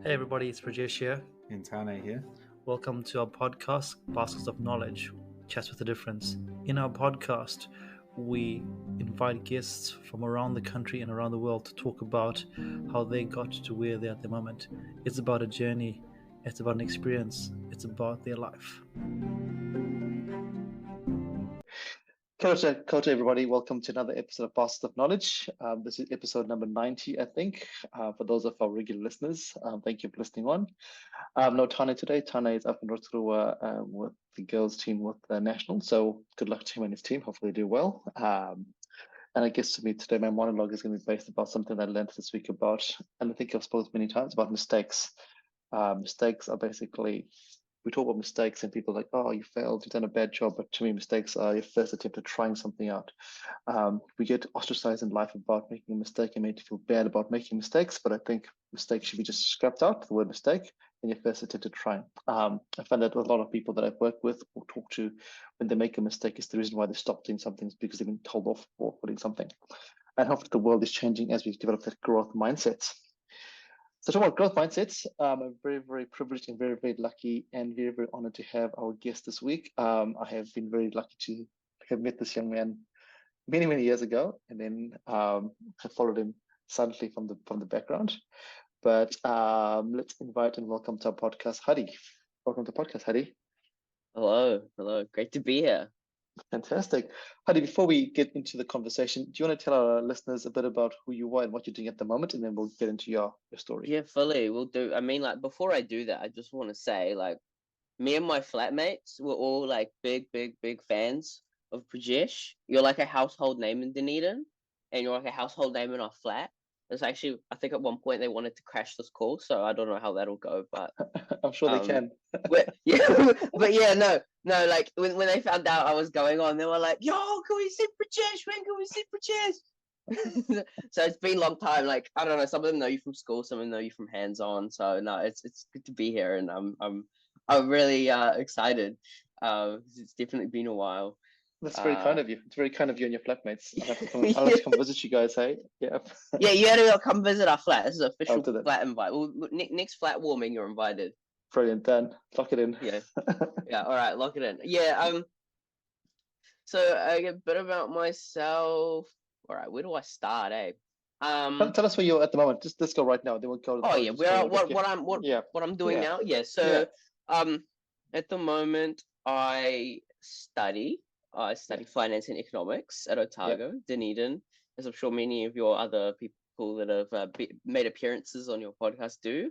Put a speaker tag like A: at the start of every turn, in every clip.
A: Hey everybody, it's Rajesh here.
B: Intane here.
A: Welcome to our podcast, Baskets of Knowledge, Chats with a Difference. In our podcast, we invite guests from around the country and around the world to talk about how they got to where they're at the moment. It's about a journey, it's about an experience, it's about their life.
C: Culture, everybody. Welcome to another episode of Baskets of Knowledge. This is episode number 90, I think, for those of our regular listeners. Thank you for listening on. No Tane today. Tane is up in Rotorua with the girls' team with the national. So good luck to him and his team. Hopefully they do well. And I guess to me today, my monologue is going to be based about something that I learned this week about, and I think I've spoken many times about mistakes. Mistakes are basically, we talk about mistakes and people are like, oh, you failed, you've done a bad job. But to me, mistakes are your first attempt at trying something out. We get ostracized in life about making a mistake and made to feel bad about making mistakes. But I think mistakes should be just scrapped out, the word mistake, and your first attempt at trying. I find that a lot of people that I've worked with or talk to, when they make a mistake, is the reason why they stop doing something is because they've been told off for doing something. And hopefully the world is changing as we develop that growth mindset. So talking about growth mindsets, I'm very, very privileged and very, very lucky and very, very honored to have our guest this week. I have been very lucky to have met this young man many, many years ago, and then have followed him silently from the background. But let's invite and welcome to our podcast, Hadi. Welcome to the podcast, Hadi.
D: Hello. Great to be here.
C: Fantastic. Hadi, before we get into the conversation, do you want to tell our listeners a bit about who you are and what you're doing at the moment, and then we'll get into your story?
D: Yeah, fully. We'll do. I mean, before I do that, I just want to say, me and my flatmates were all big fans of Prajesh. You're like a household name in Dunedin, and you're like a household name in our flat. There's actually, I think at one point they wanted to crash this call, so I don't know how that'll go, but
C: I'm sure they can.
D: but like when they found out I was going on, they were like, "Yo, can we see Prajesh? When can we see Prajesh?" So it's been a long time. Like, I don't know, some of them know you from school, some of them know you from hands-on. So no, it's good to be here, and I'm really excited. It's definitely been a while.
C: That's very kind of you. It's very kind of you and your flatmates. I'll have to come visit you guys, hey? Yeah.
D: Yeah, you had to come visit our flat. This is an official flat invite. Well, next flat warming, you're invited.
C: Brilliant, Dan. Lock it in.
D: Yeah. Yeah, all right, lock it in. Yeah, so a bit about myself. All right, where do I start, eh?
C: Tell us where you're at the moment. Just let's go right now. Then we'll go to
D: the what I'm doing now. Yeah, so at the moment I study finance and economics at Otago, Dunedin, as I'm sure many of your other people that have made appearances on your podcast do.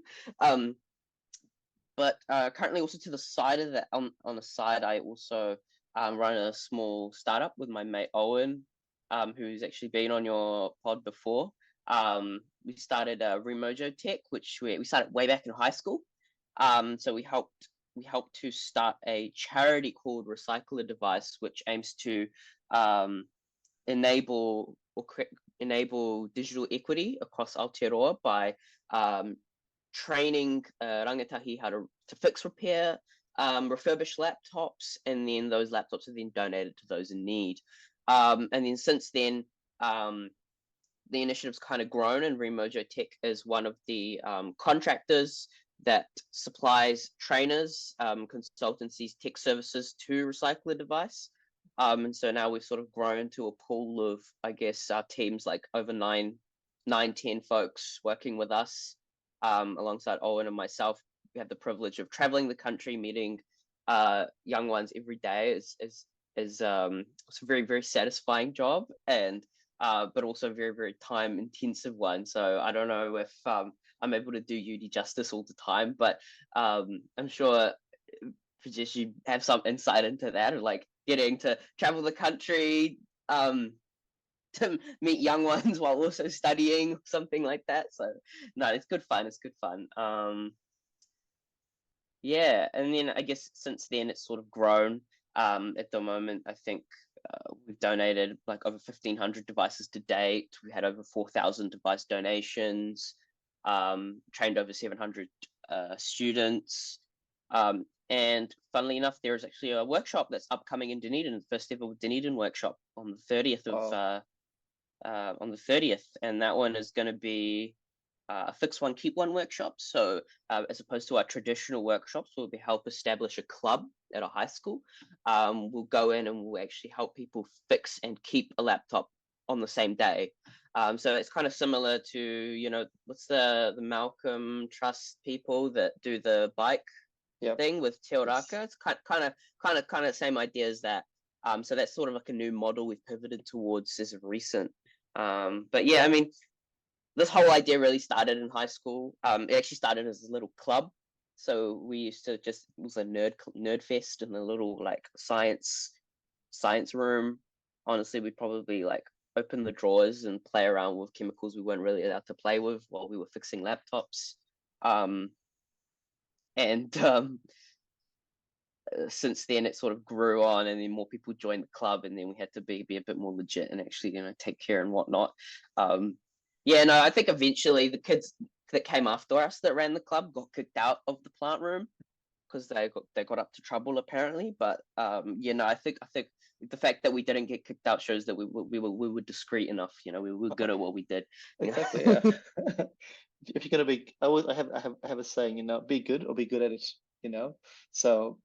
D: But currently also to the side of that, on the side, I also run a small startup with my mate Owyn, who's actually been on your pod before. We started Remojo Tech, which we started way back in high school. So we helped to start a charity called Recycle a Device, which aims to enable digital equity across Aotearoa by training rangatahi how to fix, repair, refurbish laptops, and then those laptops are then donated to those in need. And then since then, the initiative's kind of grown, and Remojo Tech is one of the contractors that supplies trainers, consultancies, tech services to Recycle a Device. And so now we've sort of grown to a pool of, I guess, our teams like over 10 folks working with us. Alongside Owyn and myself, we have the privilege of traveling the country, meeting young ones every day. It's a very, very satisfying job, and but also a very, very time intensive one. So I don't know if I'm able to do Udi justice all the time, but I'm sure Prajesh, you have some insight into that, of like getting to travel the country, to meet young ones while also studying, something like that. So no, it's good fun. Yeah, and then I guess since then it's sort of grown. At the moment, I think we've donated like over 1,500 devices to date. We had over 4,000 device donations, trained over 700 students. And funnily enough, there is actually a workshop that's upcoming in Dunedin, the first ever Dunedin workshop on the 30th of on the 30th, and that one is going to be fix one, keep one workshops. So as opposed to our traditional workshops, where we help establish a club at a high school, we'll go in and we'll actually help people fix and keep a laptop on the same day. So it's kind of similar to, you know, what's the Malcolm Trust people that do the bike thing with Te Oraka? It's kind of same idea as that. So that's sort of like a new model we've pivoted towards as of recent. But yeah, I mean, this whole idea really started in high school. It actually started as a little club. So we used to just, it was a nerd fest in a little like science room. Honestly, we'd probably like open the drawers and play around with chemicals we weren't really allowed to play with while we were fixing laptops. And since then it sort of grew on, and then more people joined the club, and then we had to be a bit more legit and actually, you know, take care and whatnot. Yeah, no, I think eventually the kids that came after us that ran the club got kicked out of the plant room because they got up to trouble apparently. But you know, I think the fact that we didn't get kicked out shows that we were discreet enough. You know, we were good at what we did.
C: Exactly. Yeah. If you're gonna be, I have a saying, you know, be good or be good at it. You know, so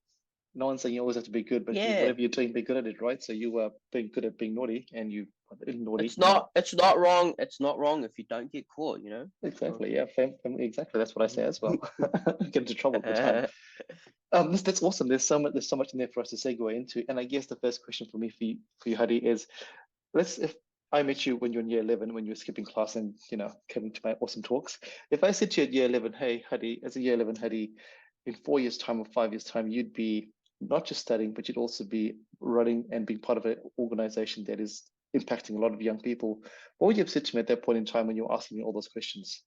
C: no one's saying you always have to be good, but
D: Yeah.
C: whatever you're doing, be good at it, right? So you were being good at being naughty, and you naughty.
D: It's not wrong. It's not wrong if you don't get caught. You know.
C: Exactly. Yeah. Exactly. That's what I say as well. Get into trouble all the time. That's awesome. There's so much in there for us to segue into. And I guess the first question for me for you, Hadi, is if I met you when you're in year 11, when you were skipping class and, you know, coming to my awesome talks. If I said to you at year 11, hey, Hadi, as a year 11 Hadi, in 4 years' time or 5 years' time, you'd be not just studying, but you'd also be running and being part of an organization that is impacting a lot of young people. What would you have said to me at that point in time when you were asking me all those questions?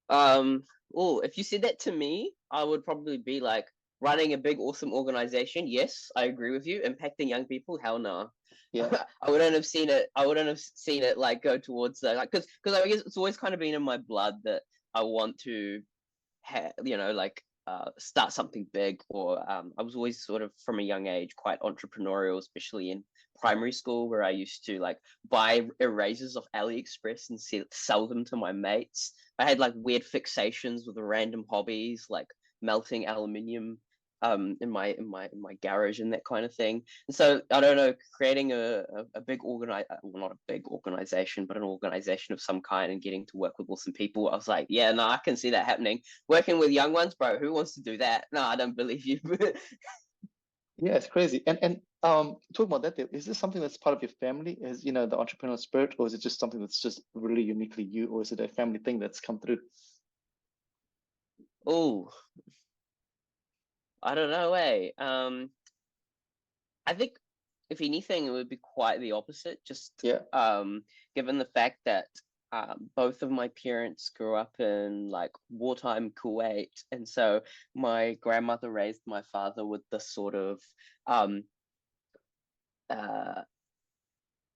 D: Well, if you said that to me, I would probably be like, running a big, awesome organization. Yes, I agree with you. Impacting young people, hell no.
C: Yeah.
D: I wouldn't have seen it. I wouldn't have seen it like go towards that, like, because I guess it's always kind of been in my blood that I want to you know, like start something big. Or I was always sort of from a young age quite entrepreneurial, especially in primary school, where I used to like buy erasers off AliExpress and sell them to my mates. I had like weird fixations with random hobbies, like melting aluminium in my garage and that kind of thing. And so I don't know, creating a big well, not a big organization, but an organization of some kind, and getting to work with awesome people, I was like, yeah, no, I can see that happening. Working with young ones, bro, who wants to do that? No, I don't believe you.
C: Yeah, it's crazy. And talking about that, is this something that's part of your family? Is, you know, the entrepreneurial spirit, or is it just something that's just really uniquely you, or is it a family thing that's come through?
D: Oh, I don't know, eh? I think if anything, it would be quite the opposite. Just
C: Yeah.
D: Given the fact that both of my parents grew up in like wartime Kuwait, and so my grandmother raised my father with the sort of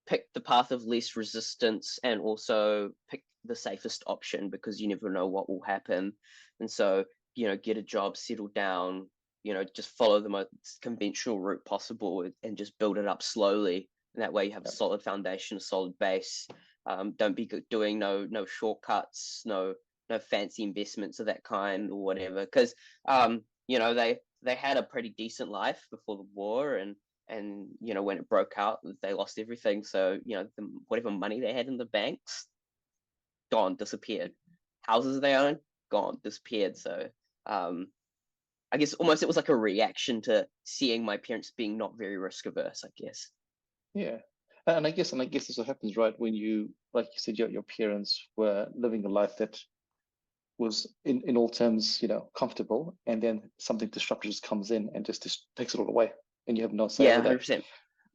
D: pick the path of least resistance, and also pick the safest option, because you never know what will happen. And so, you know, get a job, settle down, you know, just follow the most conventional route possible and just build it up slowly. And that way you have a solid foundation, a solid base. Don't be doing no shortcuts, no fancy investments of that kind or whatever. Because you know, they had a pretty decent life before the war, and you know, when it broke out, they lost everything. So, you know, whatever money they had in the banks, gone, disappeared. Houses they own, gone, disappeared. So I guess almost it was like a reaction to seeing my parents being not very risk averse, I guess.
C: Yeah. And I guess this what happens, right? When you, like you said, your parents were living a life that was in all terms, you know, comfortable, and then something disruptive just comes in and just takes it all away, and you have no say
D: Yeah,
C: over that.
D: 100%.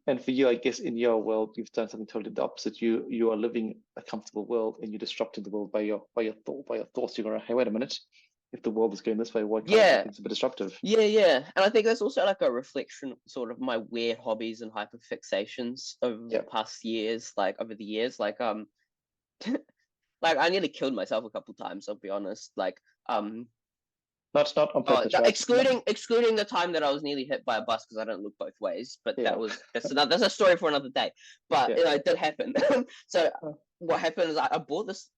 C: And for you, I guess in your world, you've done something totally the opposite. You are living a comfortable world, and you're disrupting the world by your thoughts. You're going, hey, wait a minute, if the world is going this way, why can't I do things a bit disruptive?
D: Yeah. And I think that's also like a reflection of sort of my weird hobbies and hyperfixations over the past years, like over the years. Like like I nearly killed myself a couple times, I'll be honest. Like
C: not on purpose, right?
D: Excluding the time that I was nearly hit by a bus because I don't look both ways, but that's a story for another day. But you know, it did happen. So what happened is I bought this.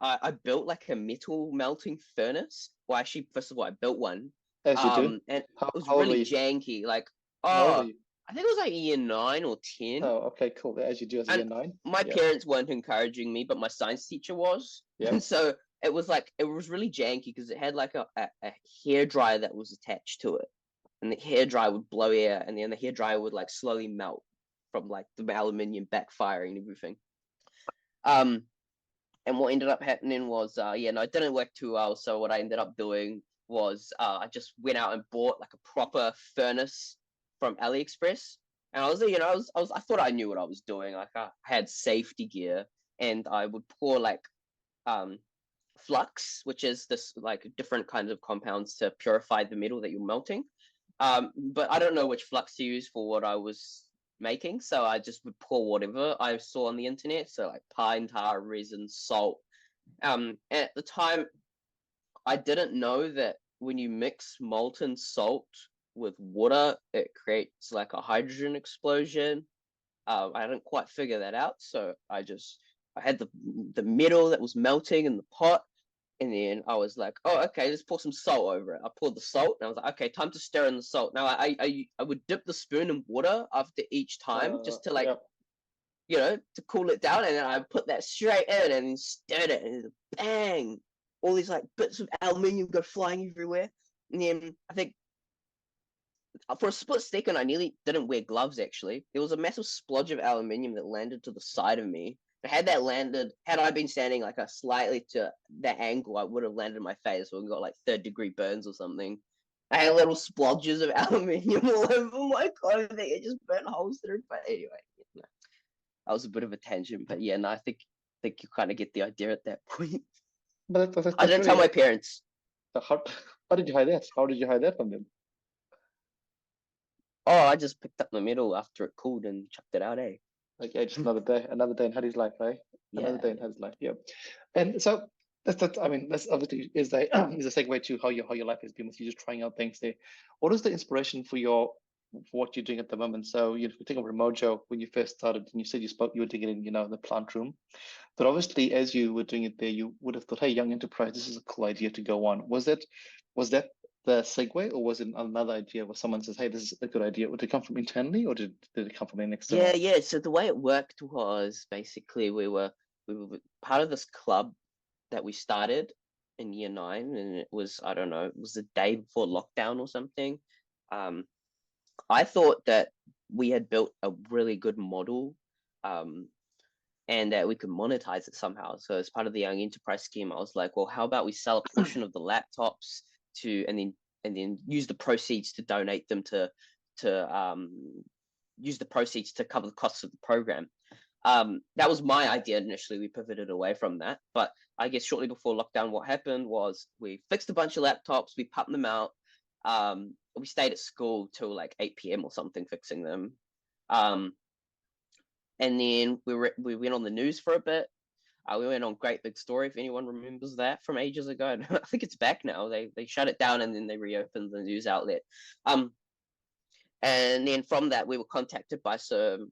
D: I built like a metal melting furnace. Well, actually, first of all, I built one.
C: As you do.
D: And it
C: How,
D: was
C: how old were
D: really
C: you?
D: janky. Like,
C: How old were
D: oh,
C: you?
D: I think it was like year 9 or 10.
C: Oh, okay, cool. As you do as a
D: And
C: year nine.
D: my
C: Yeah.
D: parents weren't encouraging me, but my science teacher was.
C: Yeah.
D: And so it was like, it was really janky because it had like a hair dryer that was attached to it. And the hair dryer would blow air, and then the hair dryer would like slowly melt from like the aluminium backfiring and everything. And what ended up happening was, yeah, no, it didn't work too well. So what I ended up doing was, I just went out and bought like a proper furnace from AliExpress. And I was, you know, I thought I knew what I was doing. Like I had safety gear, and I would pour like um flux, which is this like different kinds of compounds to purify the metal that you're melting. But I don't know which flux to use for what I was making, so I just would pour whatever I saw on the internet. So like pine tar, resin, salt. And at the time, I didn't know that when you mix molten salt with water, it creates like a hydrogen explosion. I didn't quite figure that out, so I had the metal that was melting in the pot, and then I was like, oh, okay, let's pour some salt over it. I poured the salt, and I was like, okay, time to stir in the salt. Now I would dip the spoon in water after each time, just to like,
C: Yeah.
D: you know, to cool it down, and then I put that straight in and stirred it, and bang, all these like bits of aluminium go flying everywhere. And then I think for a split second, I nearly didn't wear gloves. Actually, there was a massive splodge of aluminium that landed to the side of me. But had that landed, had I been standing like a slightly to that angle, I would have landed in my face or got like 3rd-degree burns or something. I had little splodges of aluminium all over my clothing. It just burnt holes through. But anyway, yeah, that was a bit of a tangent. But yeah, no, I think you kind of get the idea at that point.
C: But
D: I
C: that's
D: didn't tell
C: really
D: my parents.
C: how how did you hide that? How did you hide that from them?
D: Oh, I just picked up the metal after it cooled and chucked it out.
C: Like, yeah, just another day in Hadi's life, right? Another
D: Yeah,
C: day in
D: yeah.
C: Hadi's life. Yeah. And so that's I mean, that's obviously is a is a segue to how your life has been with you just trying out things there. What is the inspiration for what you're doing at the moment? So you think of Remojo when you first started, and you said you were doing it in the plant room, but obviously as you were doing it there, you would have thought, hey, young enterprise, this is a cool idea to go on. Was that the segue, or was it another idea where someone says, hey, this is a good idea? Would it come from internally, or did it come from an
D: Yeah,
C: external?
D: yeah. So the way it worked was basically we were part of this club that we started in year 9, and it was, I don't know, it was the day before lockdown or something. Um, I thought that we had built a really good model, um, and that we could monetize it somehow. So as part of the young enterprise scheme, I was like, well, how about we sell a portion of the laptops to, and then use the proceeds to donate them to use the proceeds to cover the costs of the program. That was my idea initially. We pivoted away from that, but I guess shortly before lockdown, what happened was we fixed a bunch of laptops, we pumped them out. We stayed at school till like 8 p.m. or something fixing them. Um, and then we went on the news for a bit. We went on Great Big Story, if anyone remembers that from ages ago. I think it's back now. They shut it down and then they reopened the news outlet. Um, and then from that, we were contacted by some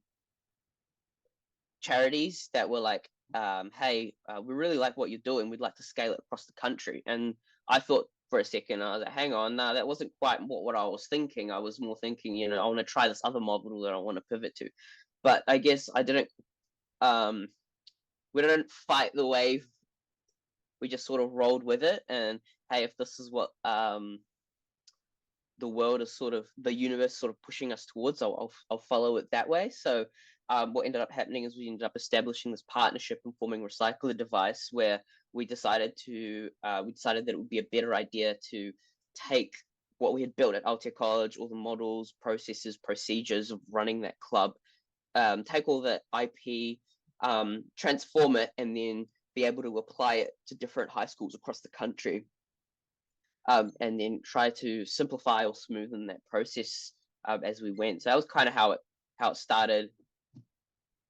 D: charities that were like, hey, we really like what you're doing. We'd like to scale it across the country. And I thought for a second, I was like, hang on, no, that wasn't quite what I was thinking. I was more thinking, I want to try this other model that I want to pivot to. But I guess um, we didn't fight the wave. We just sort of rolled with it. And hey, if this is what the world is the universe sort of pushing us towards, I'll follow it that way. So what ended up happening is we ended up establishing this partnership and forming Recycle a Device, where we decided that it would be a better idea to take what we had built at Aotea College, all the models, processes, procedures of running that club, take all that IP, transform it, and then be able to apply it to different high schools across the country, and then try to simplify or smoothen that process as we went. So that was kind of how it started.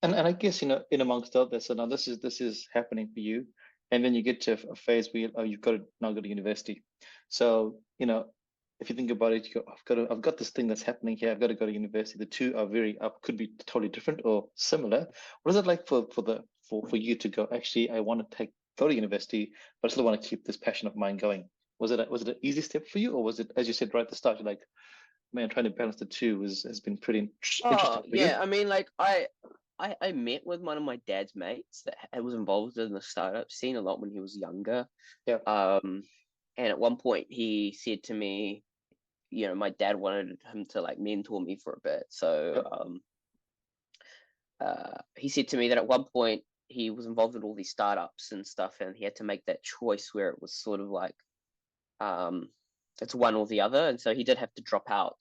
C: And I guess in amongst all this, so now this is happening for you, and then you get to a phase where you've got to now go to university. So if you think about it, you go, I've got this thing that's happening here. I've got to go to university. The two are could be totally different or similar. What is it like for you to go? Actually, I want to take go to university, but I still want to keep this passion of mine going. Was it an easy step for you, or was it, as you said right at the start, you're like, man, trying to balance the two has been pretty
D: Oh
C: interesting for you?
D: yeah, I mean, like I met with one of my dad's mates that was involved in the startup scene a lot when he was younger.
C: Yeah.
D: And at one point he said to me, you know, my dad wanted him to like mentor me for a bit.
C: Yeah.
D: So he said to me that at one point he was involved in all these startups and stuff, and he had to make that choice where it was sort of like it's one or the other, and so he did have to drop out.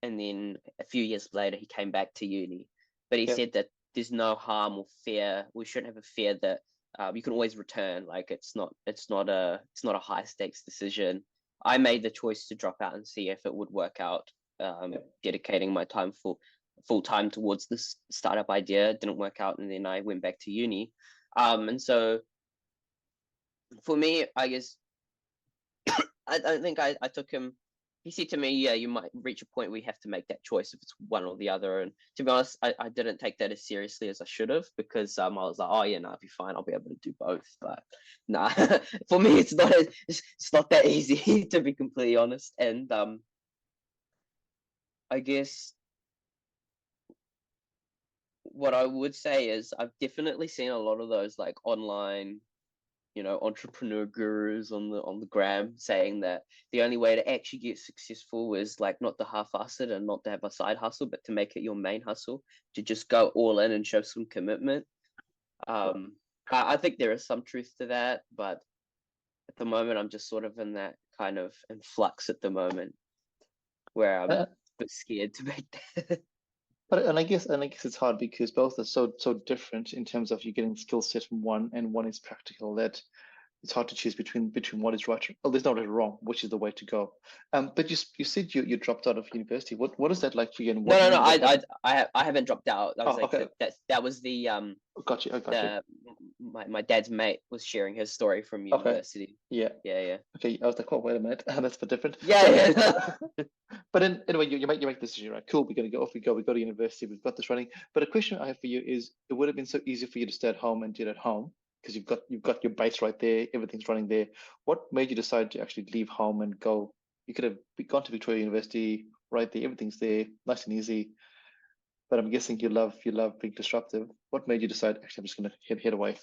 D: And then a few years later, he came back to uni, but he
C: Yeah.
D: said that there's no harm or fear. We shouldn't have a fear that you can always return. Like it's not a high stakes decision. I made the choice to drop out and see if it would work out. Dedicating my time full time towards this startup idea. It didn't work out, and then I went back to uni. And so for me, I guess I don't think I took him. He said to me, yeah, you might reach a point where you have to make that choice if it's one or the other. And to be honest, I didn't take that as seriously as I should have, because I was like, oh yeah, no, I'll be fine. I'll be able to do both. But nah, for me, it's not that easy to be completely honest. And I guess what I would say is I've definitely seen a lot of those like online, you know, entrepreneur gurus on the gram saying that the only way to actually get successful is like not to half-ass it and not to have a side hustle, but to make it your main hustle, to just go all in and show some commitment. I think there is some truth to that, but at the moment I'm just sort of in that kind of in flux at the moment where I'm a bit scared to make that.
C: And I guess it's hard because both are so different in terms of you getting skill set from one, and one is practical, that it's hard to choose between what is right. Well, there's no right or wrong, which is the way to go. But you said you dropped out of university. What is that like for you? And
D: No,
C: when did that happen?
D: I haven't dropped out. I was
C: Oh,
D: like
C: okay.
D: that was the
C: Got you. I got you.
D: my dad's mate was sharing his story from
C: Okay.
D: university.
C: Yeah.
D: Yeah.
C: Okay. I was like, oh, wait a minute, that's a bit different.
D: Yeah.
C: But then anyway, you make the decision, right? Cool. We're gonna go off. We go to university. We've got this running. But a question I have for you is, it would have been so easy for you to stay at home and do it at home because you've got your base right there. Everything's running there. What made you decide to actually leave home and go? You could have gone to Victoria University right there. Everything's there, nice and easy. But I'm guessing you love being disruptive. What made you decide, actually, I'm just gonna head away?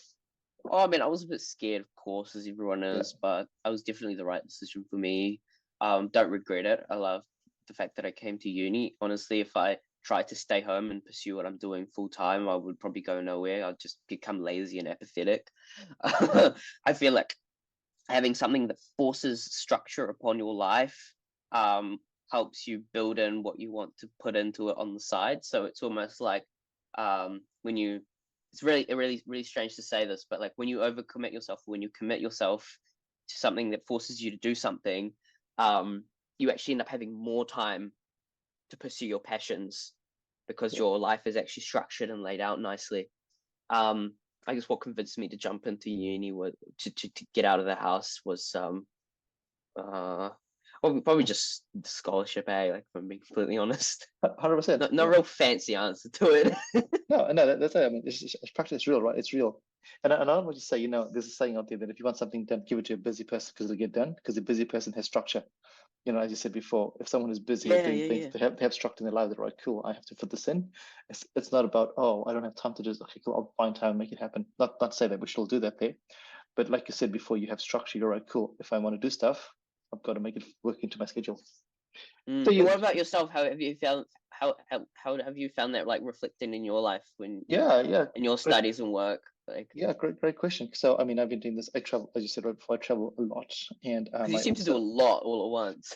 D: Oh, I mean, I was a bit scared, of course, as everyone
C: Yeah.
D: is, but it was definitely the right decision for me. Don't regret it. I love the fact that I came to uni. Honestly, if I tried to stay home and pursue what I'm doing full time, I would probably go nowhere. I'd just become lazy and apathetic. I feel like having something that forces structure upon your life helps you build in what you want to put into it on the side. So it's almost like when you, it's really strange to say this, but like when you overcommit yourself, when you commit yourself to something that forces you to do something, you actually end up having more time to pursue your passions because your life is actually structured and laid out nicely. I guess what convinced me to jump into uni was to get out of the house was well, probably just the scholarship, like if I'm being completely honest.
C: 100%.
D: No real fancy answer to it.
C: No, that's it. I mean, it's practice. It's real, right? It's real. And I don't want to say, there's a saying out there that if you want something done, give it to a busy person because it'll get done. Because a busy person has structure. As you said before, if someone is busy at doing things, they have structure in their life. That, right, cool, I have to fit this in. It's not about, oh, I don't have time to do this. Okay, cool, I'll find time and make it happen. Not to say that we should all do that there, but like you said before, you have structure. You're right, cool. If I want to do stuff, I've got to make it work into my schedule. So
D: And what about yourself? How have you found how have you found that like reflecting in your life when in your studies and work? Like,
C: yeah, great question. So I mean, I've been doing this. I travel, as you said right before, I travel a lot, and
D: you
C: I
D: seem to do a
C: also,
D: lot all at once.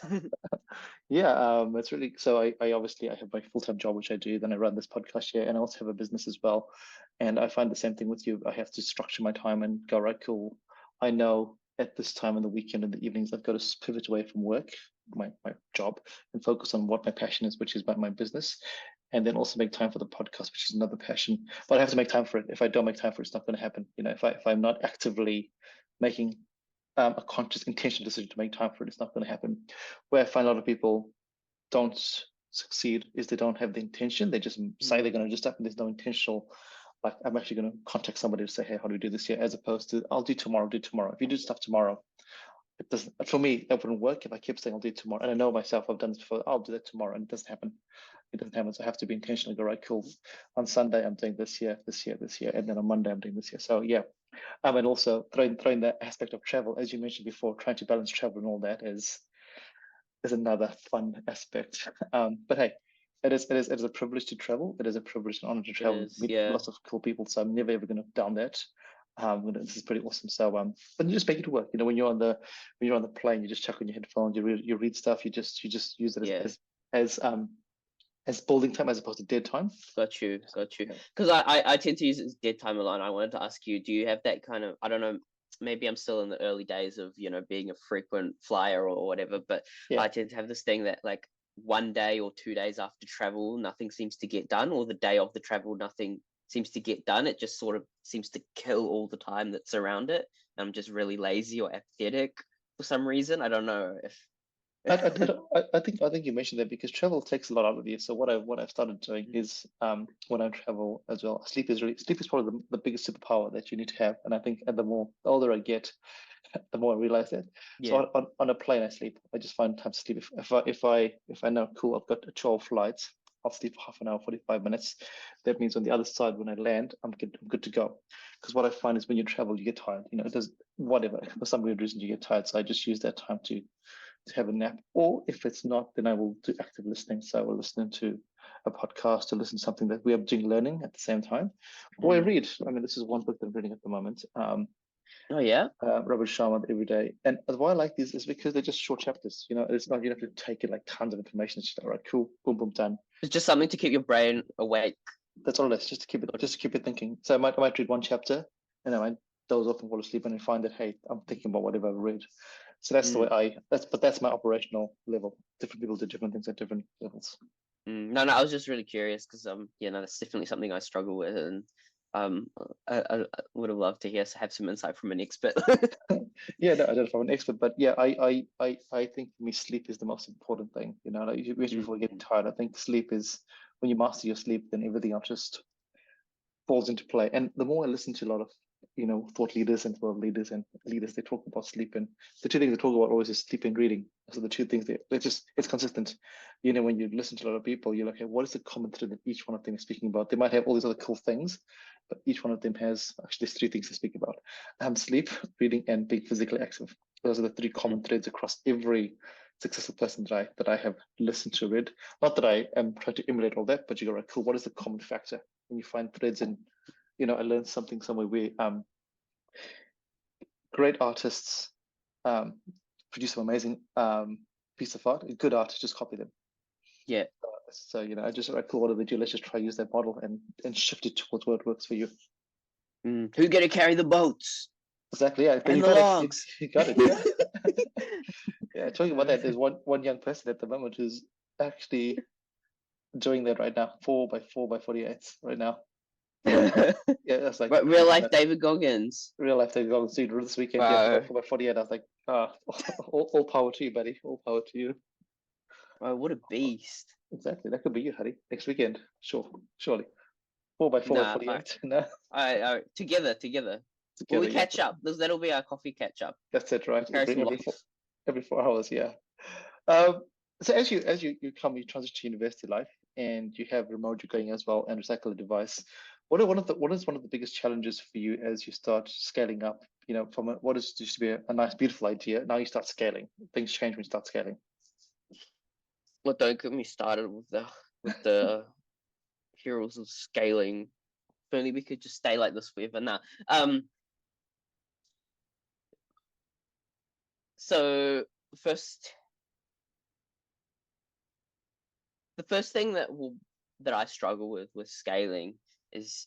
C: it's really, so I obviously I have my full-time job, which I do. Then I run this podcast here, and I also have a business as well. And I find the same thing with you. I have to structure my time and go, right, cool. I know at this time in the weekend and the evenings, I've got to pivot away from work, my job, and focus on what my passion is, which is about my business. And then also make time for the podcast, which is another passion. But I have to make time for it. If I don't make time for it, it's not going to happen. If I'm not actively making a conscious, intentional decision to make time for it, it's not going to happen. Where I find a lot of people don't succeed is they don't have the intention. They just say they're going to do stuff, and there's no intentional like I'm actually going to contact somebody to say, hey, how do we do this here? As opposed to I'll do tomorrow. If you do stuff tomorrow, it doesn't, for me, that wouldn't work if I kept saying I'll do it tomorrow. And I know myself, I've done this before. I'll do that tomorrow, and it doesn't happen. It doesn't happen. So I have to be intentional. Go, right, cool. On Sunday, I'm doing this here, and then on Monday, I'm doing this here. So yeah. And also throwing that aspect of travel, as you mentioned before, trying to balance travel and all that is another fun aspect. But hey, it is a privilege to travel. It is a privilege and honor to travel, meet lots of cool people. So I'm never ever going to down that. This is pretty awesome. So but you just make it work. You know, when you're on the plane, you just chuck on your headphones, you read stuff, you just use it as building time as opposed to dead time.
D: Got you. Because I tend to use it as dead time a lot. I wanted to ask you, do you have that kind of, I don't know, maybe I'm still in the early days of, you know, being a frequent flyer or whatever, but I tend to have this thing that like 1 day or 2 days after travel, nothing seems to get done, or the day of the travel, nothing seems to get done. It just sort of seems to kill all the time that's around it. I'm just really lazy or apathetic for some reason. I don't know if
C: I think you mentioned that because travel takes a lot out of you. So what I've started doing is when I travel as well, sleep is probably the biggest superpower that you need to have. And I think the older I get, the more I realize that. So on a plane, I sleep. I just find time to sleep. If I know, cool, I've got 12 flights, I'll sleep for half an hour, 45 minutes. That means on the other side, when I land, I'm good to go. Because what I find is when you travel, you get tired. You know, it does whatever, for some weird reason you get tired. So I just use that time to have a nap. Or if it's not, then I will do active listening. So I will listen to a podcast or listen to something that we are doing learning at the same time. Or I read. I mean, this is one book that I'm reading at the moment. Robert Sharma every day. And why I like these is because they're just short chapters. You know, it's not, you don't have to take it like tons of information. It's just, all right, cool, boom, boom, done.
D: It's just something to keep your brain awake.
C: That's all it is, just to keep it thinking. So I might read one chapter and then I might doze off and fall asleep and I find that, hey, I'm thinking about whatever I've read. So that's the way that's my operational level. Different people do different things at different levels.
D: No, I was just really curious because that's definitely something I struggle with, and I would have loved to have some insight from an expert.
C: Yeah, no, I don't know if I'm an expert, but yeah, I think for me sleep is the most important thing. You know, like before getting tired, I think sleep is when you master your sleep, then everything else just falls into play. And the more I listen to a lot of thought leaders and world leaders and leaders, they talk about sleep, and the two things they talk about always is sleep and reading. So the two things it's consistent. You know, when you listen to a lot of people, you're like, okay, what is the common thread that each one of them is speaking about? They might have all these other cool things, but each one of them has actually three things to speak about: sleep, reading, and being physically active. Those are the three common threads across every successful person that I have listened to, read. Not that I am trying to emulate all that, but you go, right, cool, what is the common factor? And you find threads in, I learned something somewhere where great artists produce some amazing piece of art. Good artists just copy them.
D: Yeah.
C: So I just cool. What do they do? Let's just try use that model and shift it towards what works for you.
D: Who gonna carry the boats?
C: Exactly. Yeah.
D: And the logs.
C: You got it. Yeah. Yeah. Talking about that, there's one young person at the moment who's actually doing that right now. 4x48 right now. Yeah, that's like
D: real life David Goggins.
C: Real life David Goggins. Dude, this weekend, yeah, 4x48. I was like, all power to you, buddy. All power to you.
D: Oh, what a beast!
C: Exactly, that could be you, Hadi. Next weekend, surely. 4x48. No.
D: All right. Together. Will we catch up? That'll be our coffee catch up.
C: That's it, right? Every 4 hours, yeah. So as you transition to university life, and you have remote going as well, and recycle a device. What is one of the biggest challenges for you as you start scaling up? From what is used to be a nice, beautiful idea, now you start scaling. Things change when you start scaling.
D: Well, don't get me started with the heroes of scaling. If only we could just stay like this forever. Now, so the first thing that I struggle with scaling is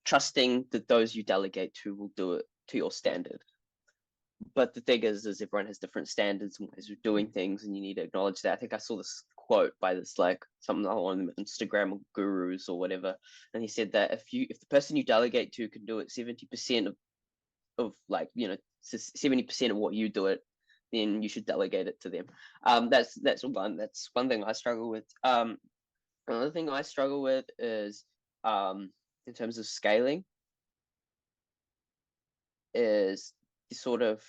D: trusting that those you delegate to will do it to your standard. But the thing is everyone has different standards and ways of doing things, and you need to acknowledge that. I think I saw this quote by this something on Instagram gurus or whatever, and he said that if the person you delegate to can do it 70% of 70% of what you do it, then you should delegate it to them. That's one thing I struggle with. Another thing I struggle with is in terms of scaling is sort of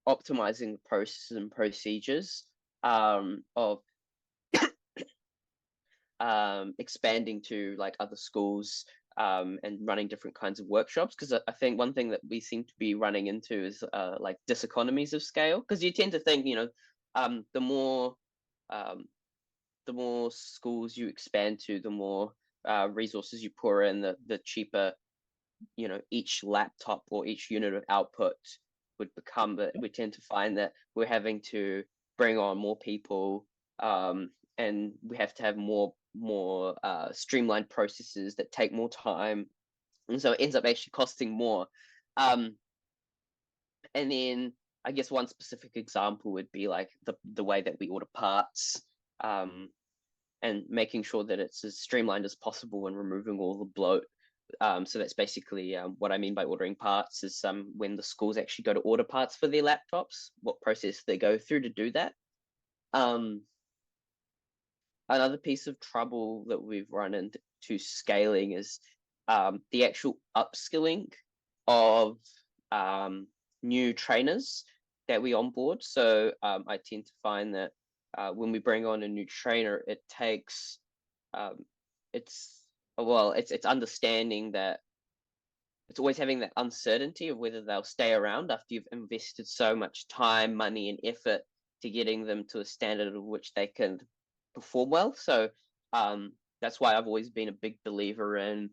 D: optimizing the processes and procedures of expanding to like other schools and running different kinds of workshops, because I think one thing that we seem to be running into is like diseconomies of scale, because you tend to think, you know, the more schools you expand to, the more resources you pour in, the cheaper, you know, each laptop or each unit of output would become. But we tend to find that we're having to bring on more people, and we have to have more streamlined processes that take more time, and so it ends up actually costing more. And then I guess one specific example would be like the way that we order parts, and making sure that it's as streamlined as possible and removing all the bloat. So that's basically what I mean by ordering parts is when the schools actually go to order parts for their laptops, what process they go through to do that. Another piece of trouble that we've run into scaling is the actual upskilling of new trainers that we onboard. So I tend to find that when we bring on a new trainer, it takes it's understanding that it's always having that uncertainty of whether they'll stay around after you've invested so much time, money, and effort to getting them to a standard of which they can perform well. So that's why I've always been a big believer in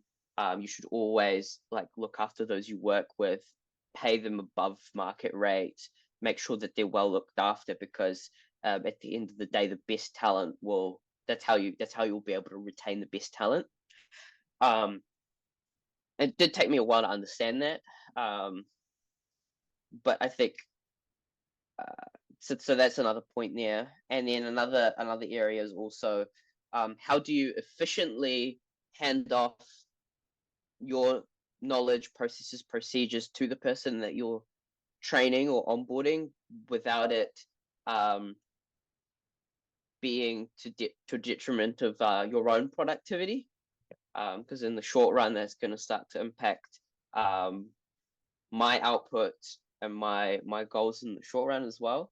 D: you should always like look after those you work with, pay them above market rate, make sure that they're well looked after, because at the end of the day, the best talent will. That's how you'll be able to retain the best talent. It did take me a while to understand that, but I think so that's another point there. And then another area is also how do you efficiently hand off your knowledge, processes, procedures to the person that you're training or onboarding without it being to detriment of your own productivity, because in the short run that's going to start to impact my output and my goals in the short run as well.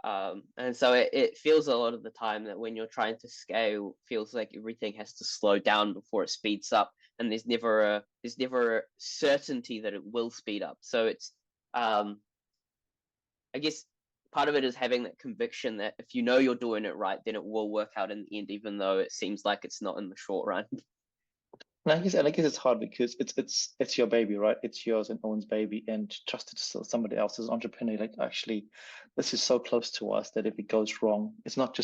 D: And so it feels a lot of the time that when you're trying to scale, feels like everything has to slow down before it speeds up, and there's never a certainty that it will speed up. So it's I guess part of it is having that conviction that if you know you're doing it right, then it will work out in the end, even though it seems like it's not in the short run.
C: And I guess it's hard because it's your baby, right? It's yours and Owyn's baby, and trust it to somebody else's entrepreneur. Like, actually, this is so close to us that if it goes wrong, it's not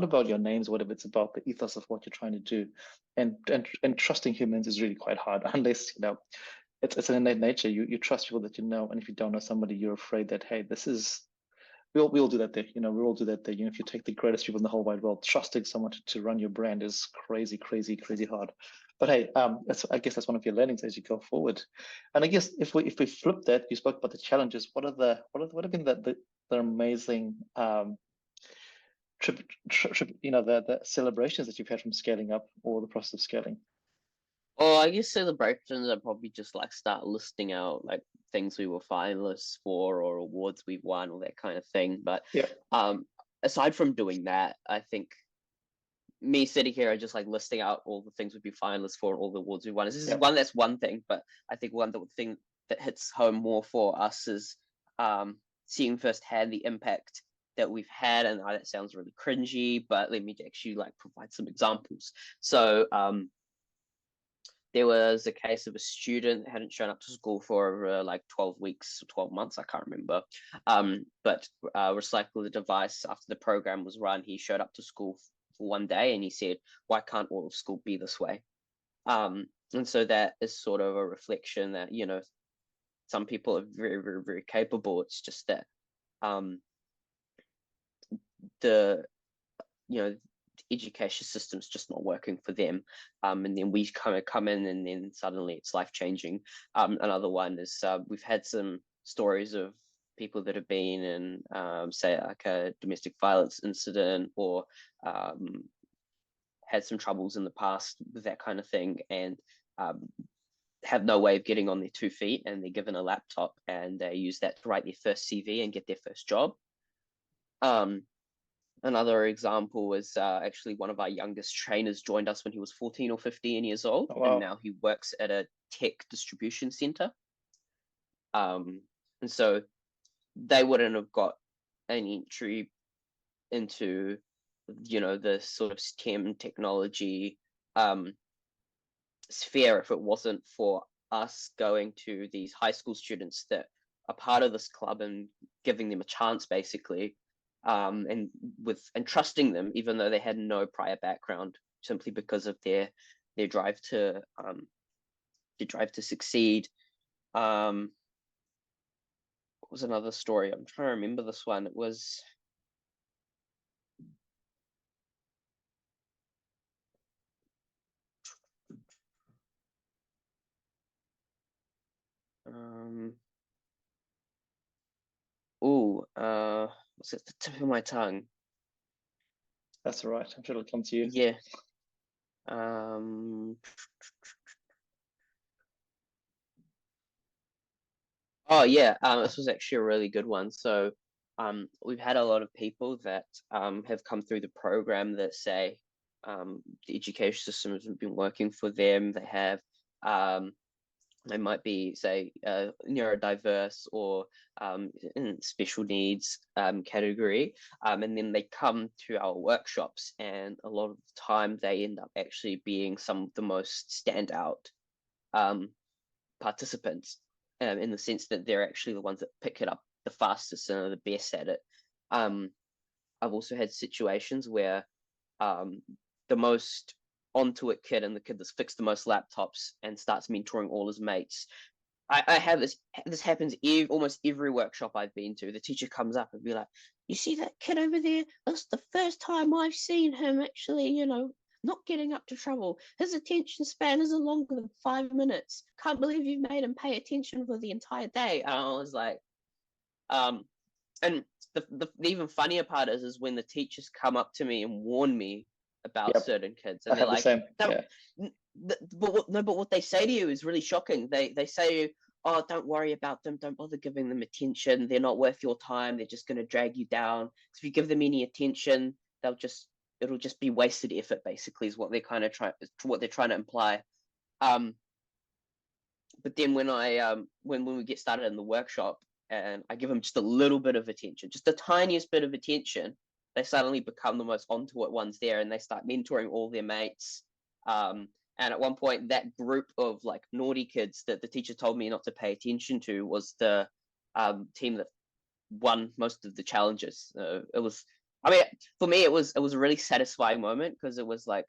C: about your names, whatever. It's about the ethos of what you're trying to do, and trusting humans is really quite hard unless it's an innate nature. You trust people that you know, and if you don't know somebody, you're afraid that, hey, this is. We all do that there. We all do that there. If you take the greatest people in the whole wide world, trusting someone to run your brand is crazy, crazy, crazy hard. But hey, I guess that's one of your learnings as you go forward. And I guess if we flip that, you spoke about the challenges. What have been the amazing the celebrations that you've had from scaling up or the process of scaling?
D: Oh, I guess celebrations are probably just like start listing out like things we were finalists for or awards we've won or that kind of thing. But
C: yeah,
D: aside from doing that, I think me sitting here and just like listing out all the things we'd be finalists for, all the awards we won. This is that's one thing, but I think the thing that hits home more for us is seeing firsthand the impact that we've had. And that sounds really cringy, but let me actually like provide some examples. So there was a case of a student that hadn't shown up to school for like 12 weeks or 12 months, I can't remember. But Recycle the Device, after the program was run, he showed up to school for one day and he said, why can't all of school be this way? And so that is sort of a reflection that, some people are very, very, very capable. It's just that the education system's just not working for them, and then we kind of come in and then suddenly it's life-changing. Another one is we've had some stories of people that have been in say like a domestic violence incident or had some troubles in the past with that kind of thing, and have no way of getting on their 2 feet, and they're given a laptop and they use that to write their first CV and get their first job. Another example was actually one of our youngest trainers joined us when he was 14 or 15 years old.
C: Oh, wow.
D: And now he works at a tech distribution center. And so they wouldn't have got an entry into, the sort of STEM technology sphere if it wasn't for us going to these high school students that are part of this club and giving them a chance, basically, and trusting them, even though they had no prior background, simply because of their drive to succeed. What was another story? I'm trying to remember this one. It was what's at the tip of my tongue?
C: That's all right. I'm sure it'll come to you.
D: Yeah. Oh yeah, this was actually a really good one. So we've had a lot of people that have come through the program that say the education system hasn't been working for them. They have they might be, say, neurodiverse or in special needs category, and then they come to our workshops, and a lot of the time they end up actually being some of the most standout participants, in the sense that they're actually the ones that pick it up the fastest and are the best at it. I've also had situations where the most onto it kid and the kid that's fixed the most laptops and starts mentoring all his mates. I have this happens almost every workshop I've been to. The teacher comes up and be like, you see that kid over there? That's the first time I've seen him actually, not getting up to trouble. His attention span isn't longer than 5 minutes. Can't believe you've made him pay attention for the entire day. And I was like, and the even funnier part is when the teachers come up to me and warn me about certain kids, and they're like, but what they say to you is really shocking. They say to you, oh, don't worry about them, don't bother giving them attention, they're not worth your time, they're just going to drag you down. If you give them any attention, it'll just be wasted effort, basically, is what they're trying to imply. But then when we get started in the workshop and I give them just a little bit of attention, just the tiniest bit of attention, they suddenly become the most onto it ones there, and they start mentoring all their mates. And at one point, that group of like naughty kids that the teacher told me not to pay attention to was the team that won most of the challenges. It was, for me, it was a really satisfying moment, because it was like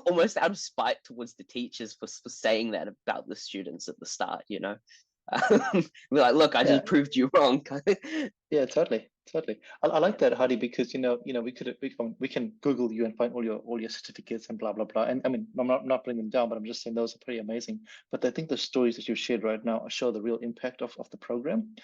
D: almost out of spite towards the teachers for saying that about the students at the start. We're like, look, I just proved you wrong.
C: Yeah, totally. I like that, Hadi, because we can Google you and find all your certificates and blah blah blah. And I mean, I'm not putting them down, but I'm just saying those are pretty amazing. But I think the stories that you've shared right now show the real impact of the program.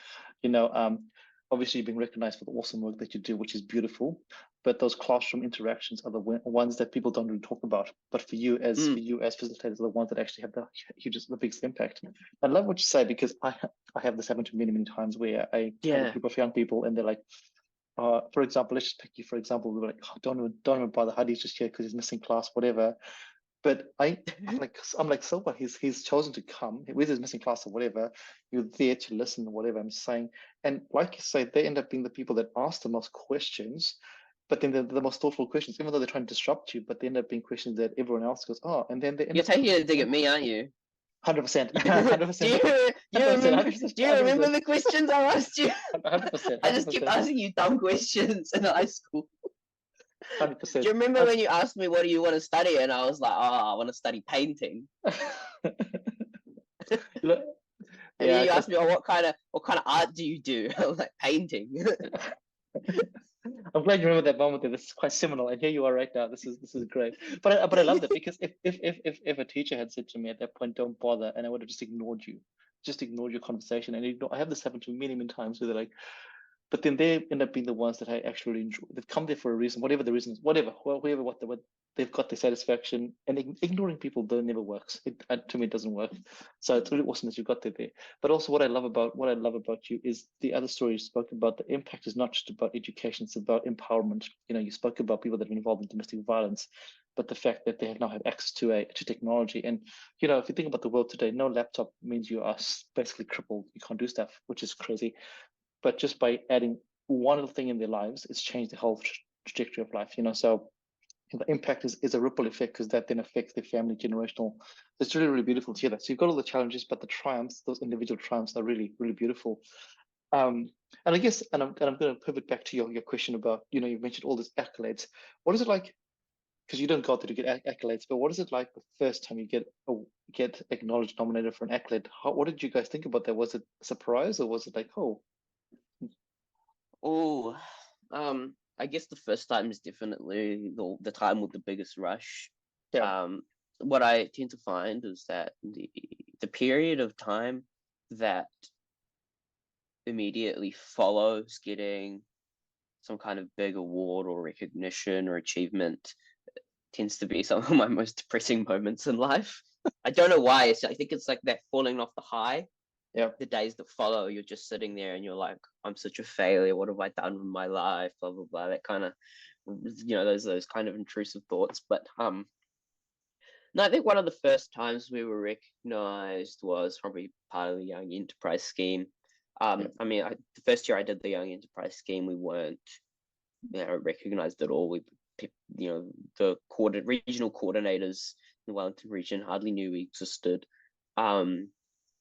C: Obviously, you're being recognized for the awesome work that you do, which is beautiful. But those classroom interactions are the ones that people don't really talk about. But for you as facilitators, are the ones that actually have the biggest impact. I love what you say, because I have this happen to me many times, where I have a group of young people and they're like, for example, let's just pick you for example. We're like, oh, don't even bother. Hadi's just here because he's missing class, whatever. But I'm like, so what? He's chosen to come, whether he's missing class or whatever. You're there to listen to whatever I'm saying. And like you say, they end up being the people that ask the most questions, but then the most thoughtful questions, even though they're trying to disrupt you, but they end up being questions that everyone else goes, oh, and then they end
D: You're taking a dig at me, aren't you?
C: 100%.
D: Do you remember the questions I asked you?
C: 100%.
D: I just keep asking you dumb questions in high school.
C: 100%.
D: Do you remember when you asked me, what do you want to study? And I was like, I want to study painting. And then you asked me, what kind of art do you do? I was like, painting.
C: I'm glad you remember that moment there. This is quite seminal, and here you are right now. This is great. But I love that, because if a teacher had said to me at that point, don't bother, and I would have just ignored your conversation. And I have this happen to me many times where they're like, but then they end up being the ones that I actually enjoy. They've come there for a reason, whatever the reason is, whatever, what they've got their satisfaction. And ignoring people never works. To me, it doesn't work. So it's really awesome that you got there. But also, what I love about you is the other story you spoke about. The impact is not just about education; it's about empowerment. You spoke about people that are involved in domestic violence, but the fact that they now have access to technology. And if you think about the world today, no laptop means you are basically crippled. You can't do stuff, which is crazy. But just by adding one little thing in their lives, it's changed the whole trajectory of life. So the impact is a ripple effect, because that then affects their family, generational. It's really, really beautiful to hear that. So you've got all the challenges, but the triumphs, those individual triumphs, are really, really beautiful. And I guess, and I'm going to pivot back to your question about, you mentioned all these accolades. What is it like? Because you don't go there to get accolades, but what is it like the first time you get acknowledged, nominated for an accolade? What did you guys think about that? Was it a surprise, or was it like, oh?
D: Oh, I guess the first time is definitely the time with the biggest rush.
C: Yeah.
D: What I tend to find is that the period of time that immediately follows getting some kind of big award or recognition or achievement tends to be some of my most depressing moments in life. I don't know why. I think it's like that falling off the high.
C: Yeah.
D: The days that follow, you're just sitting there and you're like, I'm such a failure. What have I done with my life? Blah blah blah. That kind of, those kind of intrusive thoughts. But no, I think one of the first times we were recognized was probably part of the Young Enterprise Scheme. I mean, the first year I did the Young Enterprise Scheme, we weren't recognized at all. The regional coordinators in the Wellington region hardly knew we existed.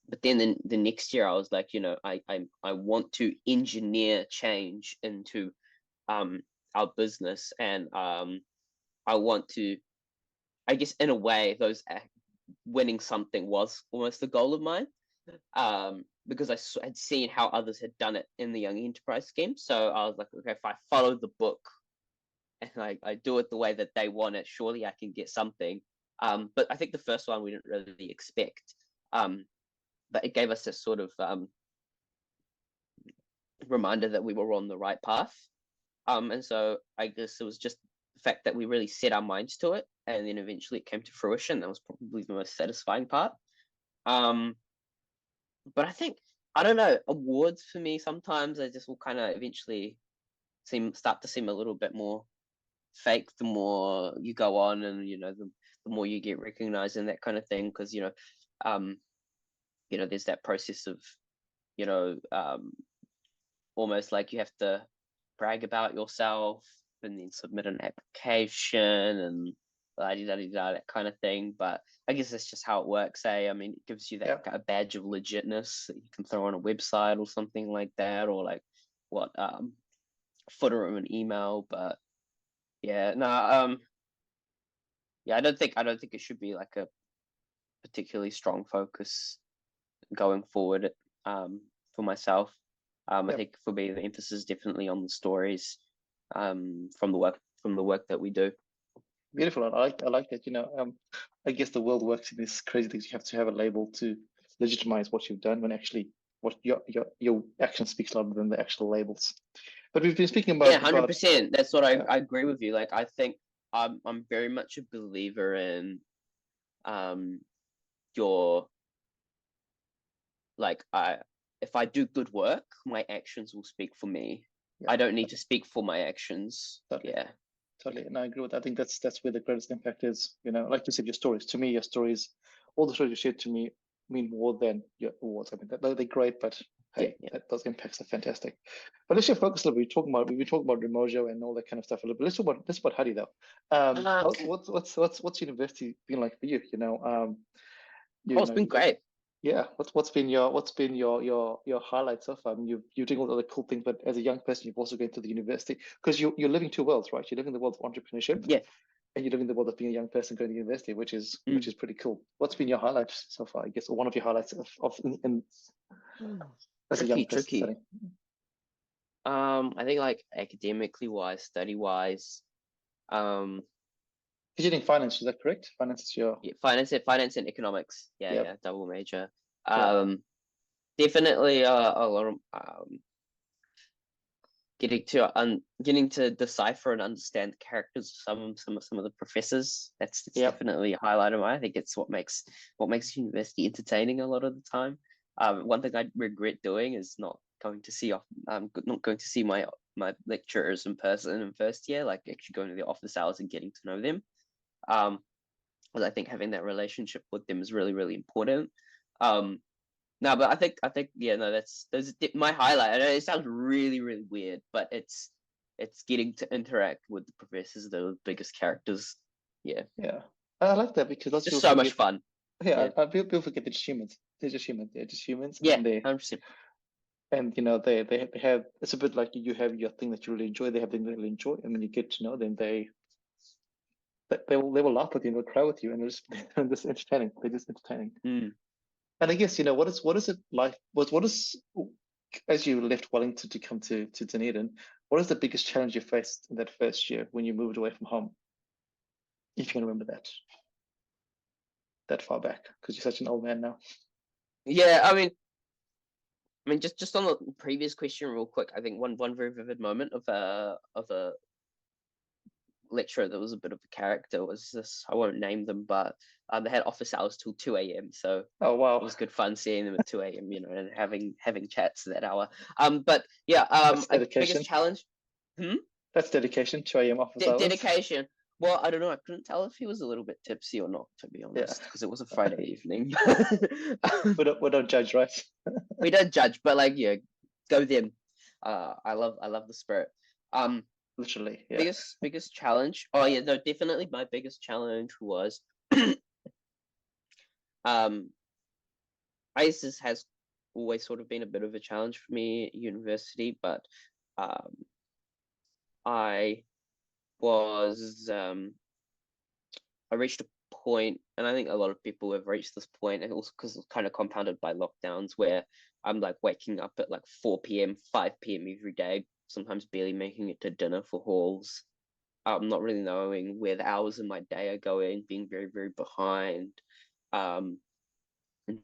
D: But then the next year I was like, I want to engineer change into our business, and I want to, I guess in a way, winning something was almost a goal of mine, because I had seen how others had done it in the Young Enterprise Scheme. So I was like, okay, if I follow the book and I do it the way that they want it, surely I can get something. But I think the first one we didn't really expect. But it gave us this sort of reminder that we were on the right path. And so I guess it was just the fact that we really set our minds to it, and then eventually it came to fruition. That was probably the most satisfying part. But I think, I don't know, awards for me sometimes I just will kind of eventually start to seem a little bit more fake the more you go on, and the more you get recognized and that kind of thing, because there's that process of almost like you have to brag about yourself and then submit an application and that kind of thing. But I guess that's just how it works. I mean, it gives you that kind of badge of legitness that you can throw on a website or something like that, or like footer of an email. But yeah, no, I don't think it should be like a particularly strong focus going forward for myself. I think for me the emphasis is definitely on the stories from the work that we do.
C: Beautiful. I like that. I guess the world works in this crazy things. You have to have a label to legitimize what you've done, when actually what your action speaks louder than the actual labels. But we've been speaking about
D: 100%. That's what I agree with you. Like, I think I'm very much a believer in your, like, if I do good work, my actions will speak for me. I don't need to speak for my actions.
C: Totally. And I agree with that. I think that's where the greatest impact is. Like you said, your stories. To me, your stories, all the stories you shared to me mean more than your awards. I mean, they're great, but hey, those impacts are fantastic. But let's just focus a little bit. We've been talking about Remojo and all that kind of stuff a little bit. Let's talk about Hadi though. What's university been like for you?
D: It's been great.
C: Yeah, what's been your highlight so far? I mean, you're doing all the other cool things, but as a young person, you've also gone to the university, because you're living two worlds, right? You're living the world of entrepreneurship, and you're living the world of being a young person going to university, which is pretty cool. What's been your highlight so far? I guess, or one of your highlights as a young person studying?
D: I think, like, academically wise, study wise,
C: you're doing finance, is that correct? Finance is your
D: finance and economics. Double major. Definitely a lot of getting to decipher and understand the characters of some of the professors. That's definitely a highlight of mine. I think it's what makes university entertaining a lot of the time. One thing I regret doing is not going to see my lecturers in person in first year, like actually going to the office hours and getting to know them. Because I think having that relationship with them is really, really important. No, but I think yeah, no, that's my highlight. I know it sounds really, really weird, but it's getting to interact with the professors, the biggest characters. Yeah,
C: I like that because lots of
D: just
C: people
D: so much
C: forget.
D: fun.
C: People forget they're just humans. They're just humans. They're just humans,
D: Yeah,
C: and they
D: 100%.
C: and they have. It's a bit like you have your thing that you really enjoy. They have things they really enjoy, and when you get to know them, they will laugh with you and they'll cry with you, and they're just entertaining. They're just entertaining. And I guess what is it like? What is, as you left Wellington to come to Dunedin, what is the biggest challenge you faced in that first year when you moved away from home? If you can remember that far back, because you're such an old man now.
D: Yeah, I mean, just on the previous question, real quick. I think one very vivid moment of a lecturer that was a bit of a character was this. I won't name them, but they had office hours till 2 a.m. So
C: Oh wow,
D: it was good fun seeing them at 2 a.m. And having chats that hour. But yeah,
C: that's dedication.
D: biggest challenge.
C: That's dedication. 2 a.m. office hours.
D: Dedication. Well, I don't know. I couldn't tell if he was a little bit tipsy or not, to be honest, because it was a Friday evening.
C: We don't judge, right?
D: We don't judge, but like, yeah, go them. I love the spirit.
C: Literally, yeah.
D: Biggest challenge. Oh yeah, no, definitely my biggest challenge was ISIS has always sort of been a bit of a challenge for me at university, but I was I reached a point, and I think a lot of people have reached this point, and also because it's kind of compounded by lockdowns, where I'm like waking up at like 4 p.m., 5 p.m. every day, sometimes barely making it to dinner for halls. Not really knowing where the hours of my day are going, being very, very behind, and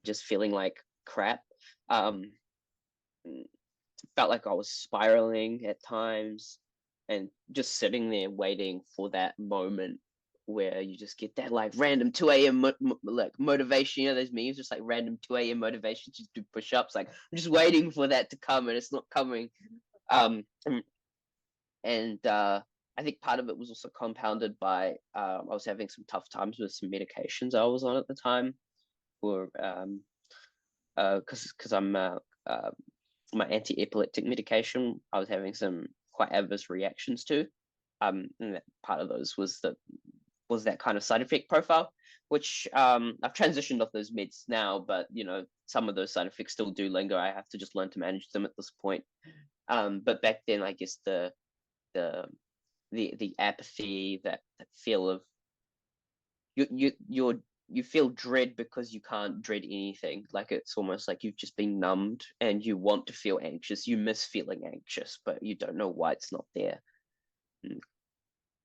D: just feeling like crap. Felt like I was spiraling at times, and just sitting there waiting for that moment where you just get that like random 2 a.m. Like motivation. Those memes, just like random 2 a.m. motivation to do push-ups. Like I'm just waiting for that to come, and it's not coming. And I think part of it was also compounded by I was having some tough times with some medications I was on at the time, or because I'm my anti-epileptic medication, I was having some quite adverse reactions to. And that part of those was that kind of side effect profile, which I've transitioned off those meds now, but some of those side effects still do linger. I have to just learn to manage them at this point. But back then, I guess the apathy, that feel of you feel dread because you can't dread anything. Like it's almost like you've just been numbed, and you want to feel anxious. You miss feeling anxious, but you don't know why it's not there.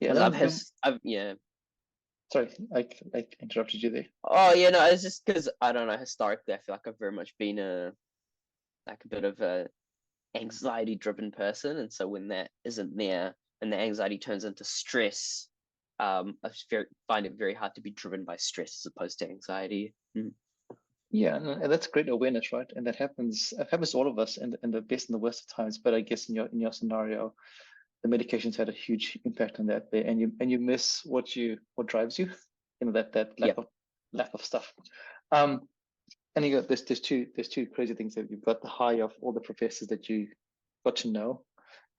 C: Yeah,
D: yeah.
C: Sorry, I interrupted you there.
D: Oh yeah, no, it's just because I don't know. Historically, I feel like I've very much been a bit of a anxiety-driven person, and so when that isn't there, and the anxiety turns into stress, I find it very hard to be driven by stress as opposed to anxiety.
C: Yeah, and that's great awareness, right? And that happens. It happens to all of us in the best and the worst of times. But I guess in your scenario, the medications had a huge impact on that there, and you miss what drives you, that lack of stuff. And you got there's two crazy things that you've got: the high of all the professors that you got to know,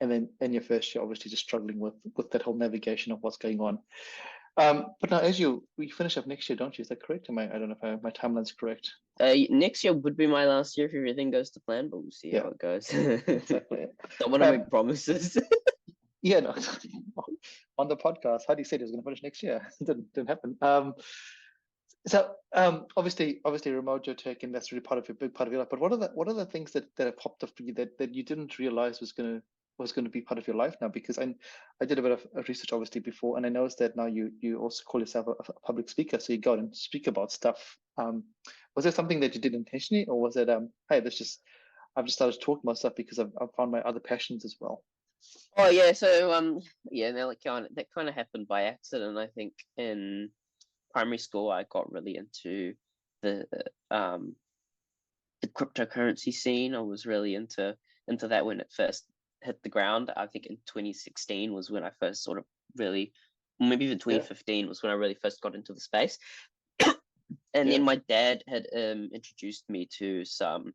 C: and then in your first year, obviously just struggling with that whole navigation of what's going on. But now, we finish up next year, don't you? Is that correct? I don't know if my timeline's correct.
D: Next year would be my last year if everything goes to plan, but we'll see how it goes.
C: Exactly.
D: Don't want to make promises.
C: Yeah, no. On the podcast, Hadi said he was going to finish next year. Didn't happen. So obviously remote job tech, and that's really big part of your life. But what are the things that have popped up for you that you didn't realize was going to be part of your life now? Because I did a bit of research obviously before, and I noticed that now you also call yourself a public speaker, so you go out and speak about stuff. Was there something that you did intentionally, or was it hey, I've just started talking about stuff because I've found my other passions as well?
D: Oh yeah, so yeah, that kind of happened by accident. I think in primary school I got really into the um the cryptocurrency scene. I was really into that when it first hit the ground. I think in 2016 was when I first sort of really, maybe even
C: Yeah,
D: 2015 was when I really first got into the space. And
C: yeah,
D: then my dad had introduced me to some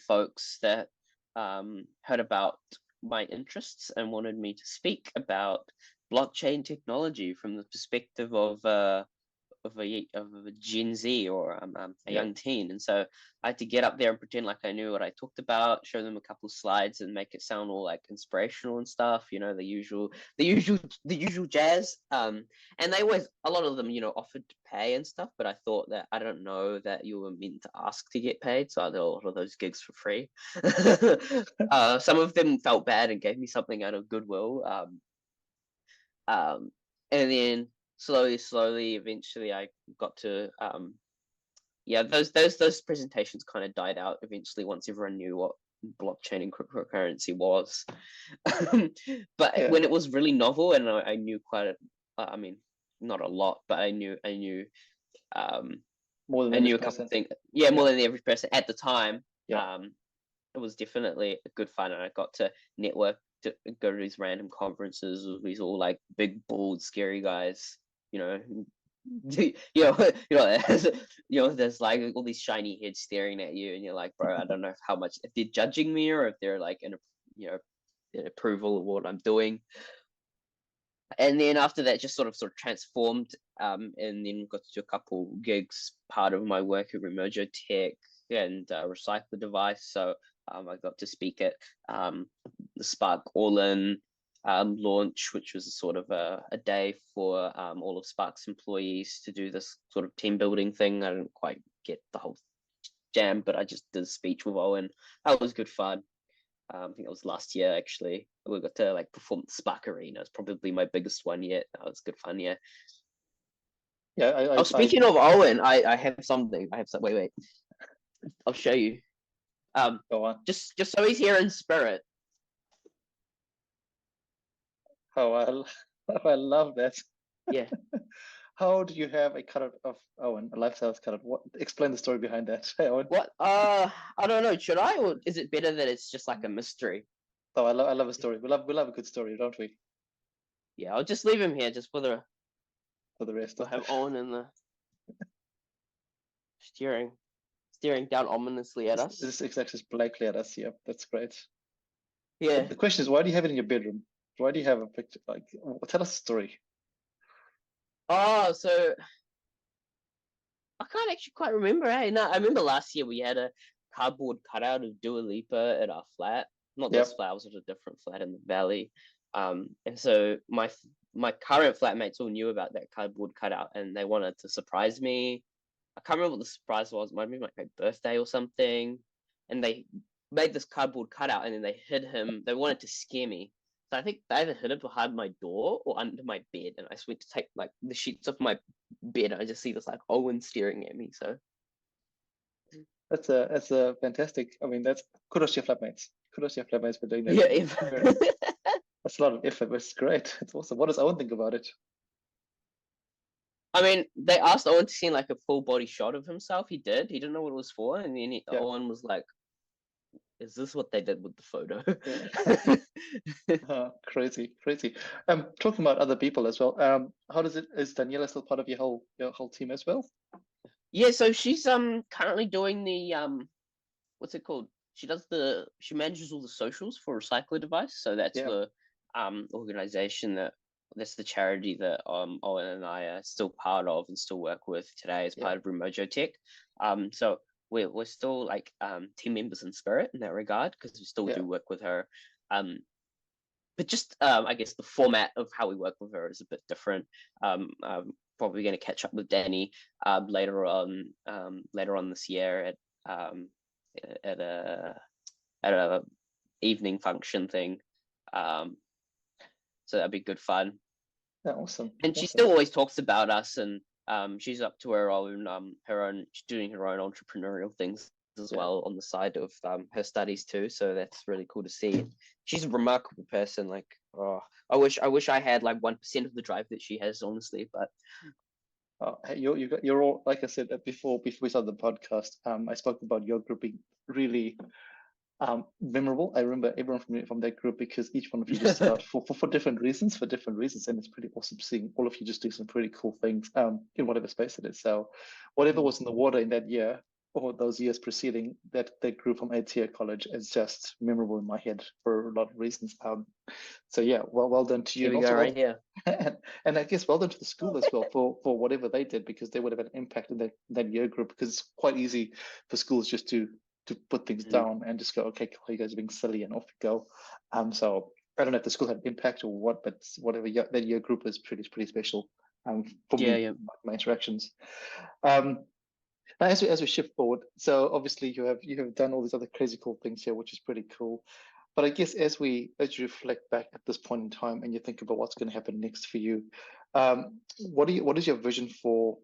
D: folks that heard about my interests and wanted me to speak about blockchain technology from the perspective of a Gen Z or a
C: yeah.
D: young teen, and so I had to get up there and pretend like I knew what I talked about, show them a couple slides, and make it sound all like inspirational and stuff. You know, the usual jazz. And they always, a lot of them, offered to pay and stuff, but I thought that I don't know that you were meant to ask to get paid, so I did a lot of those gigs for free. Some of them felt bad and gave me something out of goodwill. Um, and then slowly, eventually, I got to yeah, those presentations kind of died out eventually once everyone knew what blockchain and cryptocurrency was. But
C: Yeah,
D: when it was really novel, and I knew I mean, not a lot, but um,
C: more than
D: I knew a
C: average
D: couple
C: person.
D: things. Yeah, more
C: Yeah,
D: than the average person at the time.
C: yeah,
D: Um, it was definitely a good fun, and I got to network, to go to these random conferences with these all like big, bald, scary guys. You know, there's like all these shiny heads staring at you, and you're like, bro, I don't know how much if they're judging me or if they're like you know, in approval of what I'm doing. And then after that, just sort of transformed, and then got to do a couple gigs, part of my work at Remojo Tech and Recycle Device. So I got to speak at the Spark All-In launch, which was a sort of a day for all of Spark's employees to do this sort of team building thing. I didn't quite get the whole jam, but I just did a speech with Owyn. That was good fun. I think it was last year actually. We got to like perform at the Spark Arena. It's probably my biggest one yet. That was good fun. Yeah.
C: yeah.
D: Oh, speaking of Owyn, I have something. I have some. Wait. I'll show you. Um,
C: Go on.
D: just so he's here in spirit.
C: Oh, I love that.
D: Yeah.
C: How do you have a cutout of Owen, a life size cutout? What? Explain the story behind that, Owen.
D: What? I don't know. Should I, or is it better that it's just like a mystery?
C: Oh, I love a story. We love a good story, don't we?
D: Yeah, I'll just leave him here just for the.
C: For the rest
D: We'll
C: of the.
D: have Owen in the steering, staring down ominously at us.
C: This is actually blankly at us here. That's great.
D: Yeah.
C: But the question is, why do you have it in your bedroom? Why do you have a picture? Like, tell us a story.
D: Oh, so I can't actually quite remember. Hey, no, I remember last year we had a cardboard cutout of Dua Lipa at our flat. Not this
C: Yep.
D: flat, it was at a different flat in the valley. And so my current flatmates all knew about that cardboard cutout, and they wanted to surprise me. I can't remember what the surprise was. It might be like my birthday or something. And they made this cardboard cutout, and then they hid him. They wanted to scare me. So I think they either hid it behind my door or under my bed. And I just went to take like the sheets off my bed. I just see this like Owen staring at me. So
C: That's a fantastic. I mean, that's kudos to your flatmates. Kudos to your flatmates for doing that.
D: yeah,
C: That's a lot of effort, but it's great. It's awesome. What does Owen think about it?
D: I mean, they asked Owen to send like a full body shot of himself. He did. He didn't know what it was for, and then
C: Yeah.
D: Owen was like, "Is this what they did with the photo?"
C: Crazy, crazy. Talking about other people as well. How does it? Is Daniela still part of your whole team as well?
D: Yeah, so she's currently doing the what's it called? She manages all the socials for Recycler Device. So that's
C: Yeah,
D: the organization that's the charity that Owen and I are still part of and still work with today as
C: yeah,
D: part of Remojo Tech. So we're still like team members in spirit in that regard because we still
C: yeah,
D: do work with her. But just I guess the format of how we work with her is a bit different. Probably going to catch up with Danny later on this year um, at a evening function thing. Um, so that'd be good fun.
C: yeah. Awesome,
D: And she
C: awesome.
D: still always talks about us, and she's up to her own she's doing her own entrepreneurial things as well on the side of her studies too. So that's really cool to see. She's a remarkable person. Like, oh, I wish I had like 1% of the drive that she has, honestly. But
C: Hey, you're all, like I said before we started the podcast. I spoke about your group being really memorable. I remember everyone from that group because each one of you just stood out for different reasons, and it's pretty awesome seeing all of you just do some pretty cool things in whatever space it is. So whatever was in the water in that year or those years preceding that group from ATIA College is just memorable in my head for a lot of reasons. So yeah, well done to you.
D: here we go, right here.
C: And I guess well done to the school as well for whatever they did, because they would have had an impact in that year group, because it's quite easy for schools just to put things down and just go, okay, cool, you guys are being silly, and off you go. So I don't know if the school had impact or what, but whatever, that year group is pretty special for me, my interactions. Now, as we shift forward, so obviously you have done all these other crazy cool things here, which is pretty cool. But I guess as you reflect back at this point in time and you think about what's going to happen next for you, what is your vision for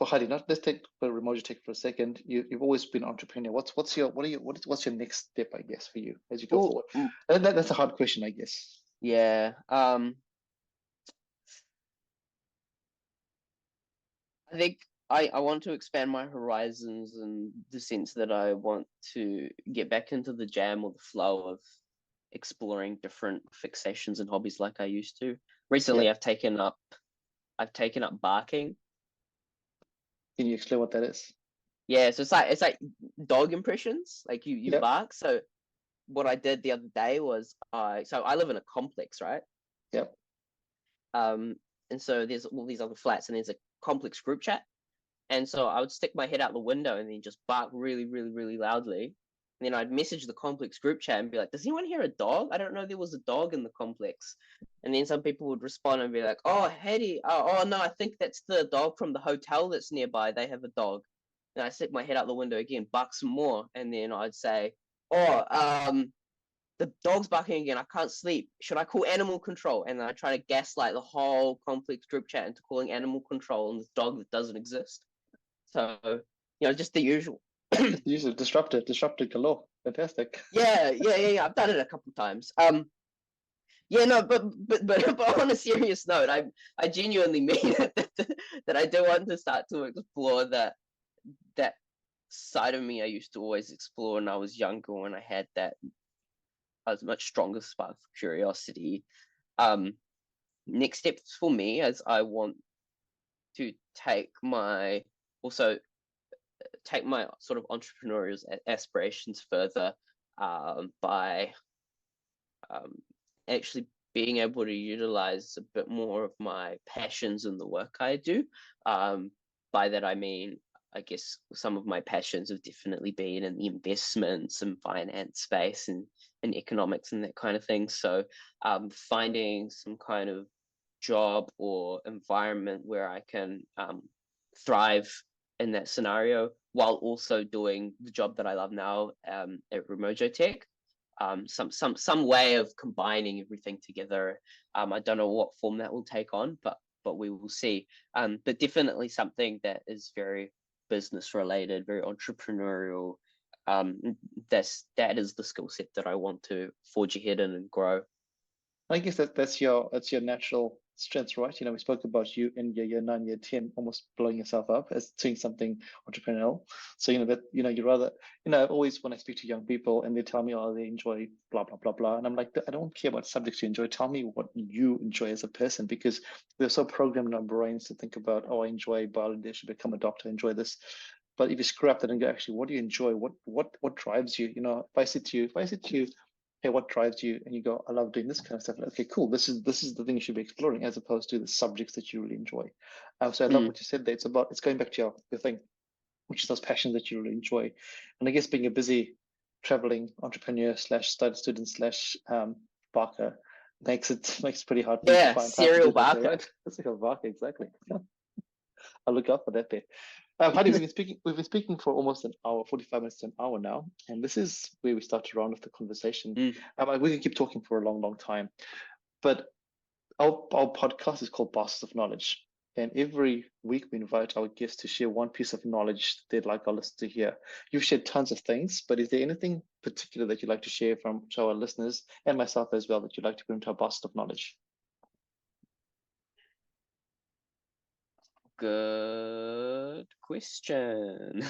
C: Hadi? Let's take for Ramoji take for a second. You've always been an entrepreneur. What's your next step, I guess, for you as you go forward? And that's a hard question, I guess.
D: Yeah. I think I want to expand my horizons in the sense that I want to get back into the jam or the flow of exploring different fixations and hobbies like I used to. Recently, I've taken up barking.
C: Can you explain what that is?
D: Yeah, so it's like dog impressions, like you bark. So what I did the other day was I live in a complex, right?
C: Yep.
D: And so there's all these other flats, and there's a complex group chat. And so I would stick my head out the window and then just bark really, really, really loudly. And then I'd message the complex group chat and be like, does anyone hear a dog? I don't know there was a dog in the complex. And then some people would respond and be like, oh, Hadi, oh no, I think that's the dog from the hotel that's nearby. They have a dog. And I stick my head out the window again, bark some more. And then I'd say, the dog's barking again. I can't sleep. Should I call animal control? And then I try to gaslight the whole complex group chat into calling animal control on this dog that doesn't exist. So, just the usual.
C: Usually disrupted galore. Fantastic.
D: Yeah. I've done it a couple times. Yeah, no, but on a serious note, I genuinely mean it, that I do want to start to explore that side of me I used to always explore when I was younger, when I had that much stronger spark of curiosity. Next steps for me, as I want to take my sort of entrepreneurial aspirations further by actually being able to utilize a bit more of my passions in the work I do. By that I mean, I guess some of my passions have definitely been in the investments and finance space and economics and that kind of thing. So finding some kind of job or environment where I can thrive in that scenario while also doing the job that I love now at Remojo Tech. Some way of combining everything together. I don't know what form that will take on, but we will see. But definitely something that is very business related, very entrepreneurial. That is the skill set that I want to forge ahead in and grow.
C: I guess that's your natural strengths, right? We spoke about you in your year 9, year 10, almost blowing yourself up as doing something entrepreneurial. So you rather, always when I speak to young people and they tell me, oh, they enjoy blah blah blah blah, and I'm like, I don't care what subjects you enjoy. Tell me what you enjoy as a person, because we're so programmed in our brains to think about, oh, I enjoy biology, I should become a doctor, I enjoy this. But if you scrap that and go, actually, what do you enjoy? What drives you? If I said to you, hey, what drives you? And you go, I love doing this kind of stuff. Okay, cool. This is the thing you should be exploring, as opposed to the subjects that you really enjoy. So I love what you said there. It's going back to your thing, which is those passions that you really enjoy. And I guess being a busy traveling entrepreneur / student / barker makes it pretty hard for you to find time to do
D: barker.
C: that, right? Serial barker, exactly. I'll look out for that there. Hadi, we've been speaking for almost an hour, 45 minutes to an hour now, and this is where we start to round off the conversation. We can keep talking for a long, long time, but our podcast is called Bastards of Knowledge, And every week we invite our guests to share one piece of knowledge they'd like our listeners to hear. You've shared tons of things, but is there anything particular that you'd like to share to our listeners and myself as well that you'd like to bring to our basket of knowledge?
D: Good question.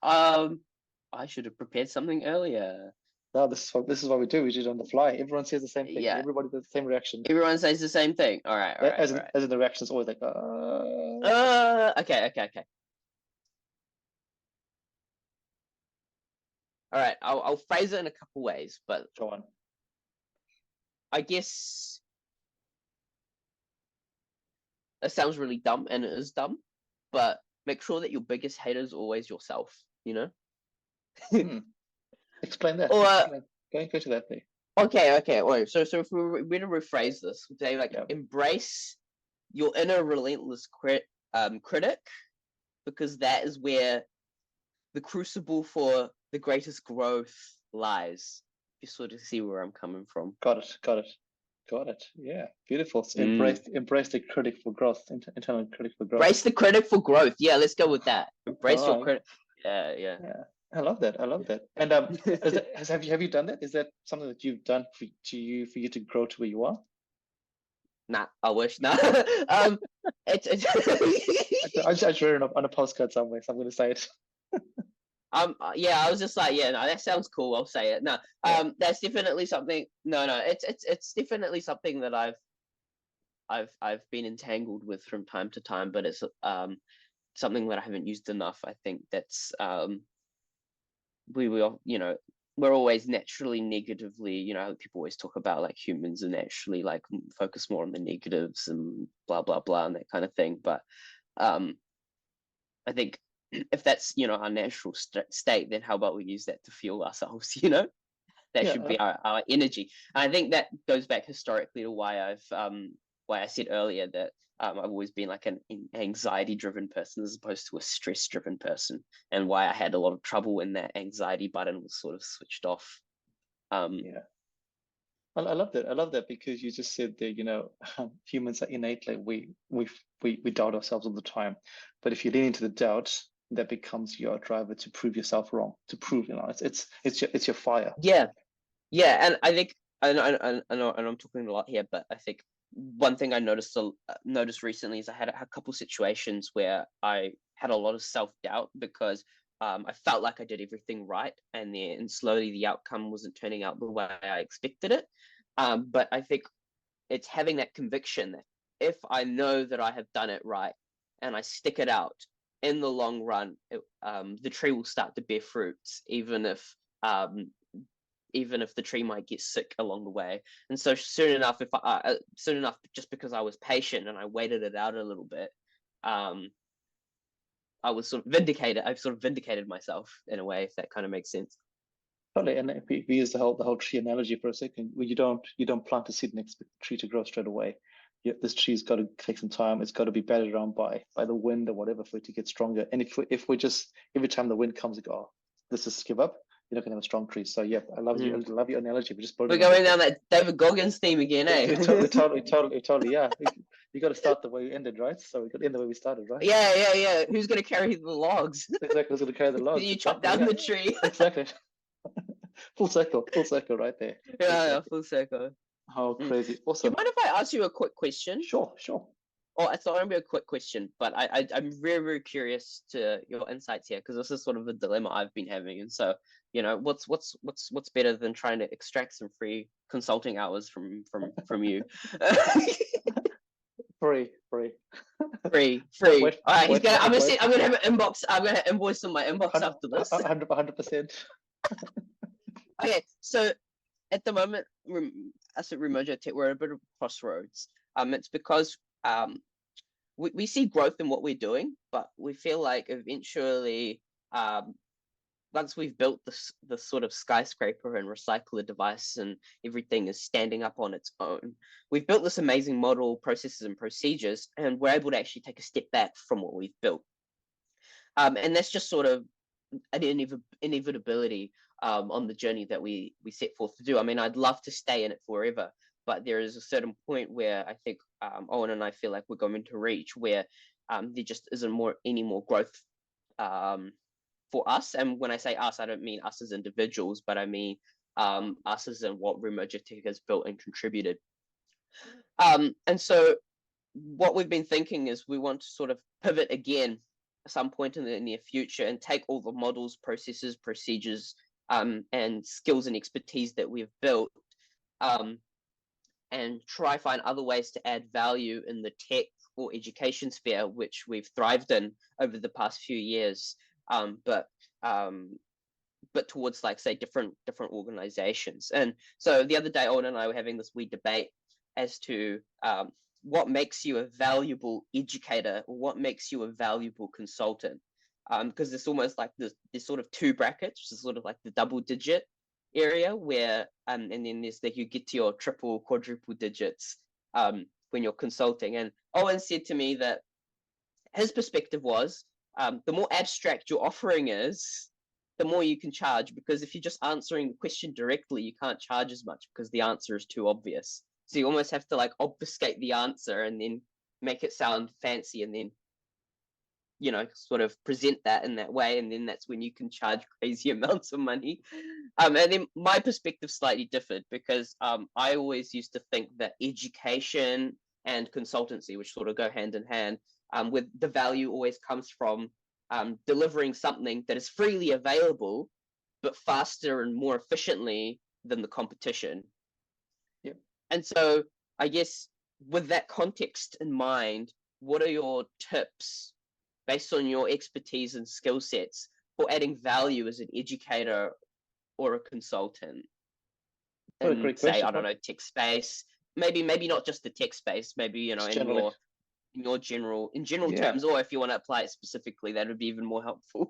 D: I should have prepared something earlier.
C: No, this is what we do. We do it on the fly. Everyone says the same thing.
D: Yeah.
C: Everybody does the same reaction.
D: Everyone says the same thing. All right.
C: As in the reaction is always like,
D: Okay. All right. I'll phrase it in a couple ways, but
C: Go on.
D: I guess it sounds really dumb, and it is dumb, but make sure that your biggest hater is always yourself, you know?
C: Explain that.
D: Or
C: Go to that thing.
D: Okay. Wait, so if we were to rephrase this, we'd say embrace your inner relentless critic, because that is where the crucible for the greatest growth lies. You sort of see where I'm coming from.
C: Got it. Yeah, beautiful. So embrace the critic for growth, internal critic for growth.
D: Embrace the critic for growth. Yeah, let's go with that. Embrace your critic. Yeah.
C: I love that. And have you done that? Is that something that you've done for you to grow to where you are?
D: Nah, I wish. Nah. It's
C: I just read it on a postcard somewhere, so I'm going to say it.
D: Yeah, I was just like, yeah, no, that sounds cool. I'll say it. No, that's definitely something. No, it's definitely something that I've been entangled with from time to time, but it's something that I haven't used enough. I think that's we're always naturally negatively, people always talk about like humans are naturally like focus more on the negatives and blah blah blah and that kind of thing. But I think if that's our natural state, then how about we use that to fuel ourselves? That should be our energy. And I think that goes back historically to why I said earlier that I've always been like an anxiety-driven person as opposed to a stress-driven person, and why I had a lot of trouble when that anxiety button was sort of switched off.
C: Yeah, I love that. I love that because you just said that humans are innately we doubt ourselves all the time, but if you lean into the doubt, that becomes your driver to prove yourself wrong. To prove it's your fire.
D: Yeah, and I think I know I'm talking a lot here, but I think one thing I noticed recently is I had a couple situations where I had a lot of self-doubt because I felt like I did everything right, and then slowly the outcome wasn't turning out the way I expected it. But I think it's having that conviction that if I know that I have done it right and I stick it out, in the long run, the tree will start to bear fruits, even if the tree might get sick along the way. And so soon enough, just because I was patient and I waited it out a little bit, I was sort of vindicated. I've sort of vindicated myself in a way, if that kind of makes sense.
C: Totally. And if we use the whole tree analogy for a second, you don't plant a seed and expect the tree to grow straight away. This tree's got to take some time. It's got to be battered around by the wind or whatever for it to get stronger. And if we just every time the wind comes, we go, oh, let's just give up. You're not going to have a strong tree. So yeah, I love your analogy.
D: We're going down that David Goggins theme again, eh?
C: Totally. Yeah, you got to start the way you ended, right? So we got to end the way we started, right?
D: Yeah. Who's going to carry the logs?
C: Exactly. Who's going to carry the logs?
D: You chop down the tree.
C: Exactly. Full circle right there.
D: Yeah, full circle.
C: How crazy! Awesome.
D: Do you mind if I ask you a quick question?
C: Sure.
D: Oh, it's not going to be a quick question, but I'm very, very curious to your insights here, because this is sort of a dilemma I've been having. And so, what's better than trying to extract some free consulting hours from you?
C: Free.
D: All right, I'm gonna have an inbox. I'm gonna invoice on my inbox after this.
C: 100%.
D: Okay, so at the moment, us at Remojo Tech, we're at a bit of crossroads. It's because we see growth in what we're doing, but we feel like eventually, once we've built this sort of skyscraper and recycler device and everything is standing up on its own, we've built this amazing model, processes and procedures, and we're able to actually take a step back from what we've built. And that's just sort of an inevitability on the journey that we set forth to do. I mean, I'd love to stay in it forever, but there is a certain point where I think Owen and I feel like we're going to reach where there just isn't any more growth for us. And when I say us, I don't mean us as individuals, but I mean us as in what Remogitech has built and contributed. And so what we've been thinking is we want to sort of pivot again at some point in the near future and take all the models, processes, procedures, and skills and expertise that we've built, and try find other ways to add value in the tech or education sphere, which we've thrived in over the past few years. But towards, like, say, different organizations. And so the other day, Owen and I were having this wee debate as to what makes you a valuable educator, or what makes you a valuable consultant. Because there's almost like there's sort of two brackets, which is sort of like the double digit area where, and then there's that you get to your triple, quadruple digits when you're consulting. And Owen said to me that his perspective was the more abstract your offering is, the more you can charge, because if you're just answering the question directly, you can't charge as much because the answer is too obvious. So you almost have to like obfuscate the answer and then make it sound fancy, and then, you know, sort of present that in that way, and then that's when you can charge crazy amounts of money. And then my perspective slightly differed, because I always used to think that education and consultancy, which sort of go hand in hand, with the value always comes from delivering something that is freely available, but faster and more efficiently than the competition.
C: Yep.
D: And so I guess with that context in mind, what are your tips based on your expertise and skill sets for adding value as an educator or a consultant?
C: What a
D: And
C: great
D: say,
C: question.
D: I don't know, tech space, maybe not just the tech space, maybe, you know, in general
C: Yeah.
D: terms, or if you want to apply it specifically, that would be even more helpful.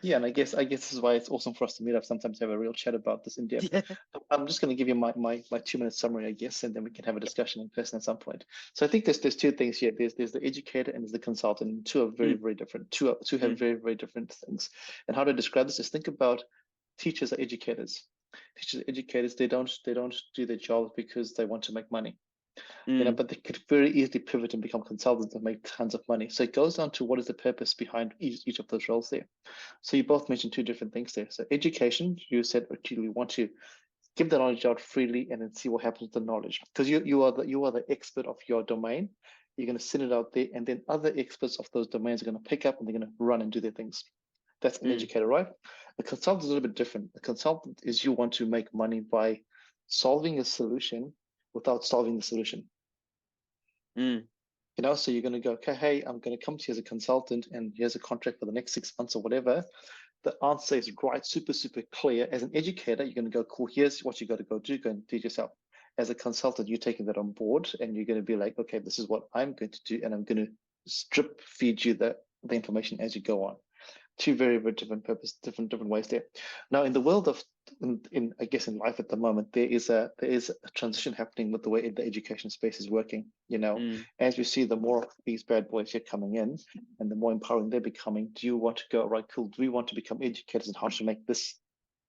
C: Yeah, and I guess this is why it's awesome for us to meet up sometimes, have a real chat about this in depth.
D: Yeah.
C: I'm just going to give you my 2-minute summary, I guess, and then we can have a discussion in person at some point. So I think there's two things here. There's the educator and there's the consultant. Two are very, very different. Two have very, very different things. And how to describe this is, think about teachers are educators. Teachers are educators. They don't do their jobs because they want to make money. You know, but they could very easily pivot and become consultants and make tons of money. So it goes down to what is the purpose behind each of those roles there. So you both mentioned two different things there. So education, you said, okay, we want to give the knowledge out freely and then see what happens with the knowledge, because you are the expert of your domain. You're going to send it out there, and then other experts of those domains are going to pick up and they're going to run and do their things. That's an educator, right? A consultant is a little bit different. A consultant is, you want to make money by solving a solution without solving the solution. You know, so you're going to go, okay, hey, I'm going to come to you as a consultant, and here's a contract for the next 6 months or whatever. The answer is right, super, super clear. As an educator, you're going to go, cool, here's what you got to go and do it yourself. As a consultant, you're taking that on board, and you're going to be like, okay, this is what I'm going to do, and I'm going to strip feed you the information as you go on. Two very, very different different ways there. Now, in the world of, I guess in life at the moment, there is a transition happening with the way the education space is working. You know, as we see, the more of these bad boys here coming in, and the more empowering they're becoming. Do you want to go, right, cool? Do we want to become educators and how to make this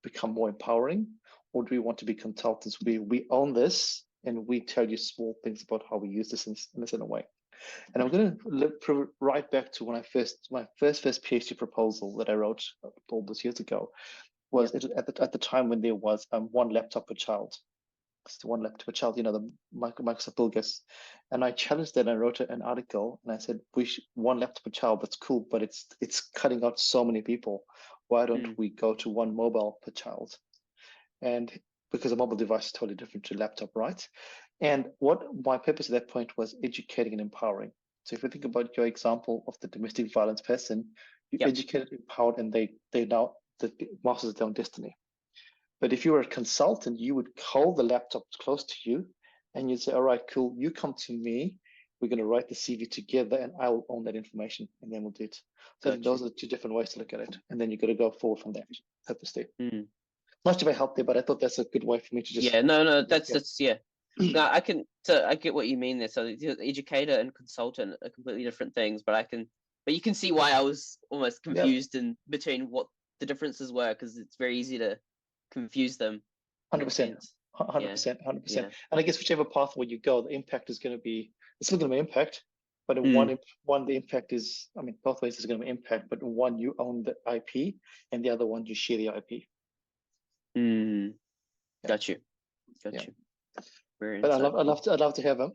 C: become more empowering, or do we want to be consultants? We own this, and we tell you small things about how we use this in a certain way. And I'm going to look right back to when my first PhD proposal that I wrote all those years ago was at the time when there was one laptop per child. It's one laptop per child, you know, the Microsoft Bill guess. And I challenged that. And I wrote an article, and I said, one laptop per child, that's cool, but it's cutting out so many people. Why don't we go to one mobile per child? And because a mobile device is totally different to a laptop, right? And what my purpose at that point was educating and empowering. So if you think about your example of the domestic violence person, you educated, empowered, and they now the masters their own destiny. But if you were a consultant, you would call the laptop close to you, and you'd say, all right, cool, you come to me, we're going to write the CV together, and I will own that information, and then we'll do it. So those are two different ways to look at it. And then you've got to go forward from that purpose there. Much of I helped there, but I thought that's a good way for me to just
D: that's No, I get what you mean there. So educator and consultant are completely different things, but you can see why I was almost confused in between what the differences were, because it's very easy to confuse them.
C: 100%. 100%, 100%.
D: Yeah.
C: And I guess whichever pathway you go, the impact is going to be, it's still going to be impact, but in
D: Mm.
C: one, the impact is, I mean, both ways is going to be impact, but in one, you own the IP, and the other one, you share the IP.
D: Mm.
C: Yeah.
D: Got you.
C: Yeah.
D: Very
C: But
D: insightful.
C: I'd love to have a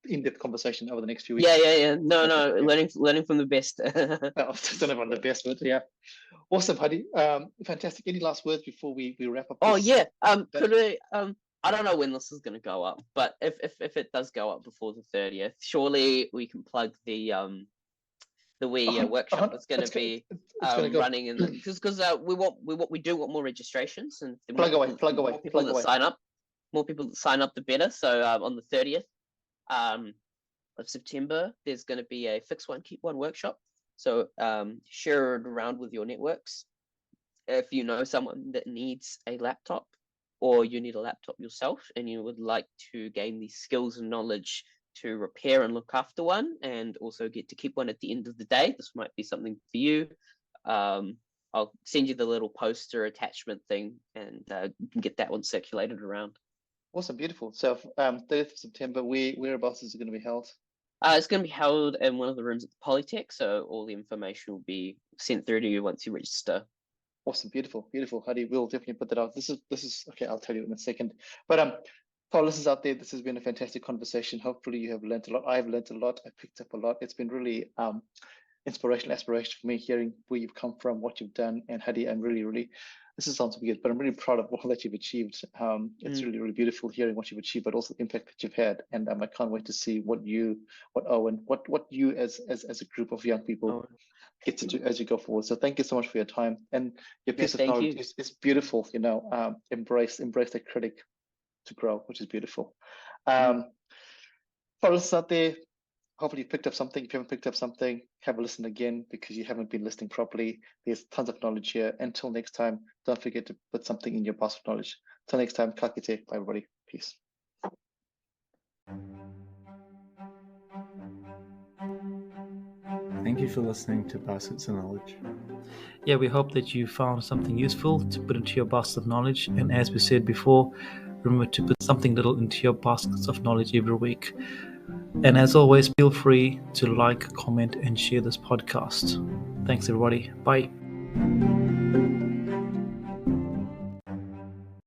C: in-depth conversation over the next few weeks.
D: Yeah. No, learning from the best.
C: I don't know about the best, but yeah. Awesome, Hadi. Fantastic. Any last words before we wrap up?
D: Oh
C: This?
D: yeah. Could I I don't know when this is gonna go up, but if it does go up before the 30th, surely we can plug the workshop that's going to be running in because we do want more registrations, and the more people that sign up, the better. So on the 30th of September, there's going to be a fix one keep one workshop. So share it around with your networks. If you know someone that needs a laptop, or you need a laptop yourself and you would like to gain the skills and knowledge to repair and look after one, and also get to keep one at the end of the day, this might be something for you. I'll send you the little poster attachment thing, and you can get that one circulated around.
C: Awesome, beautiful. So 30th of September, whereabouts is it going to be held?
D: It's going to be held in one of the rooms at the Polytech, so all the information will be sent through to you once you register.
C: Awesome, beautiful. Hadi, we'll definitely put that out. This is okay. I'll tell you in a second. But for listeners out there, this has been a fantastic conversation. Hopefully, you have learned a lot. I've learned a lot. I picked up a lot. It's been really inspirational, aspiration for me, hearing where you've come from, what you've done. And Hadi, I'm really, this sounds weird, but I'm really proud of all that you've achieved. It's really beautiful hearing what you've achieved, but also the impact that you've had. And I can't wait to see what Owyn, what you as a group of young people get to do as you go forward. So thank you so much for your time, and your piece of knowledge is beautiful. Embrace that critic to grow, which is beautiful. For listeners out there, hopefully you picked up something. If you haven't picked up something, have a listen again, because you haven't been listening properly. There's tons of knowledge here. Until next time, don't forget to put something in your basket of knowledge. Till next time, ka kite. Bye everybody. Peace.
A: Thank you for listening to Baskets of Knowledge. Yeah, we hope that you found something useful to put into your basket of knowledge. And as we said before, remember to put something little into your baskets of knowledge every week. And as always, feel free to like, comment, and share this podcast. Thanks, everybody. Bye.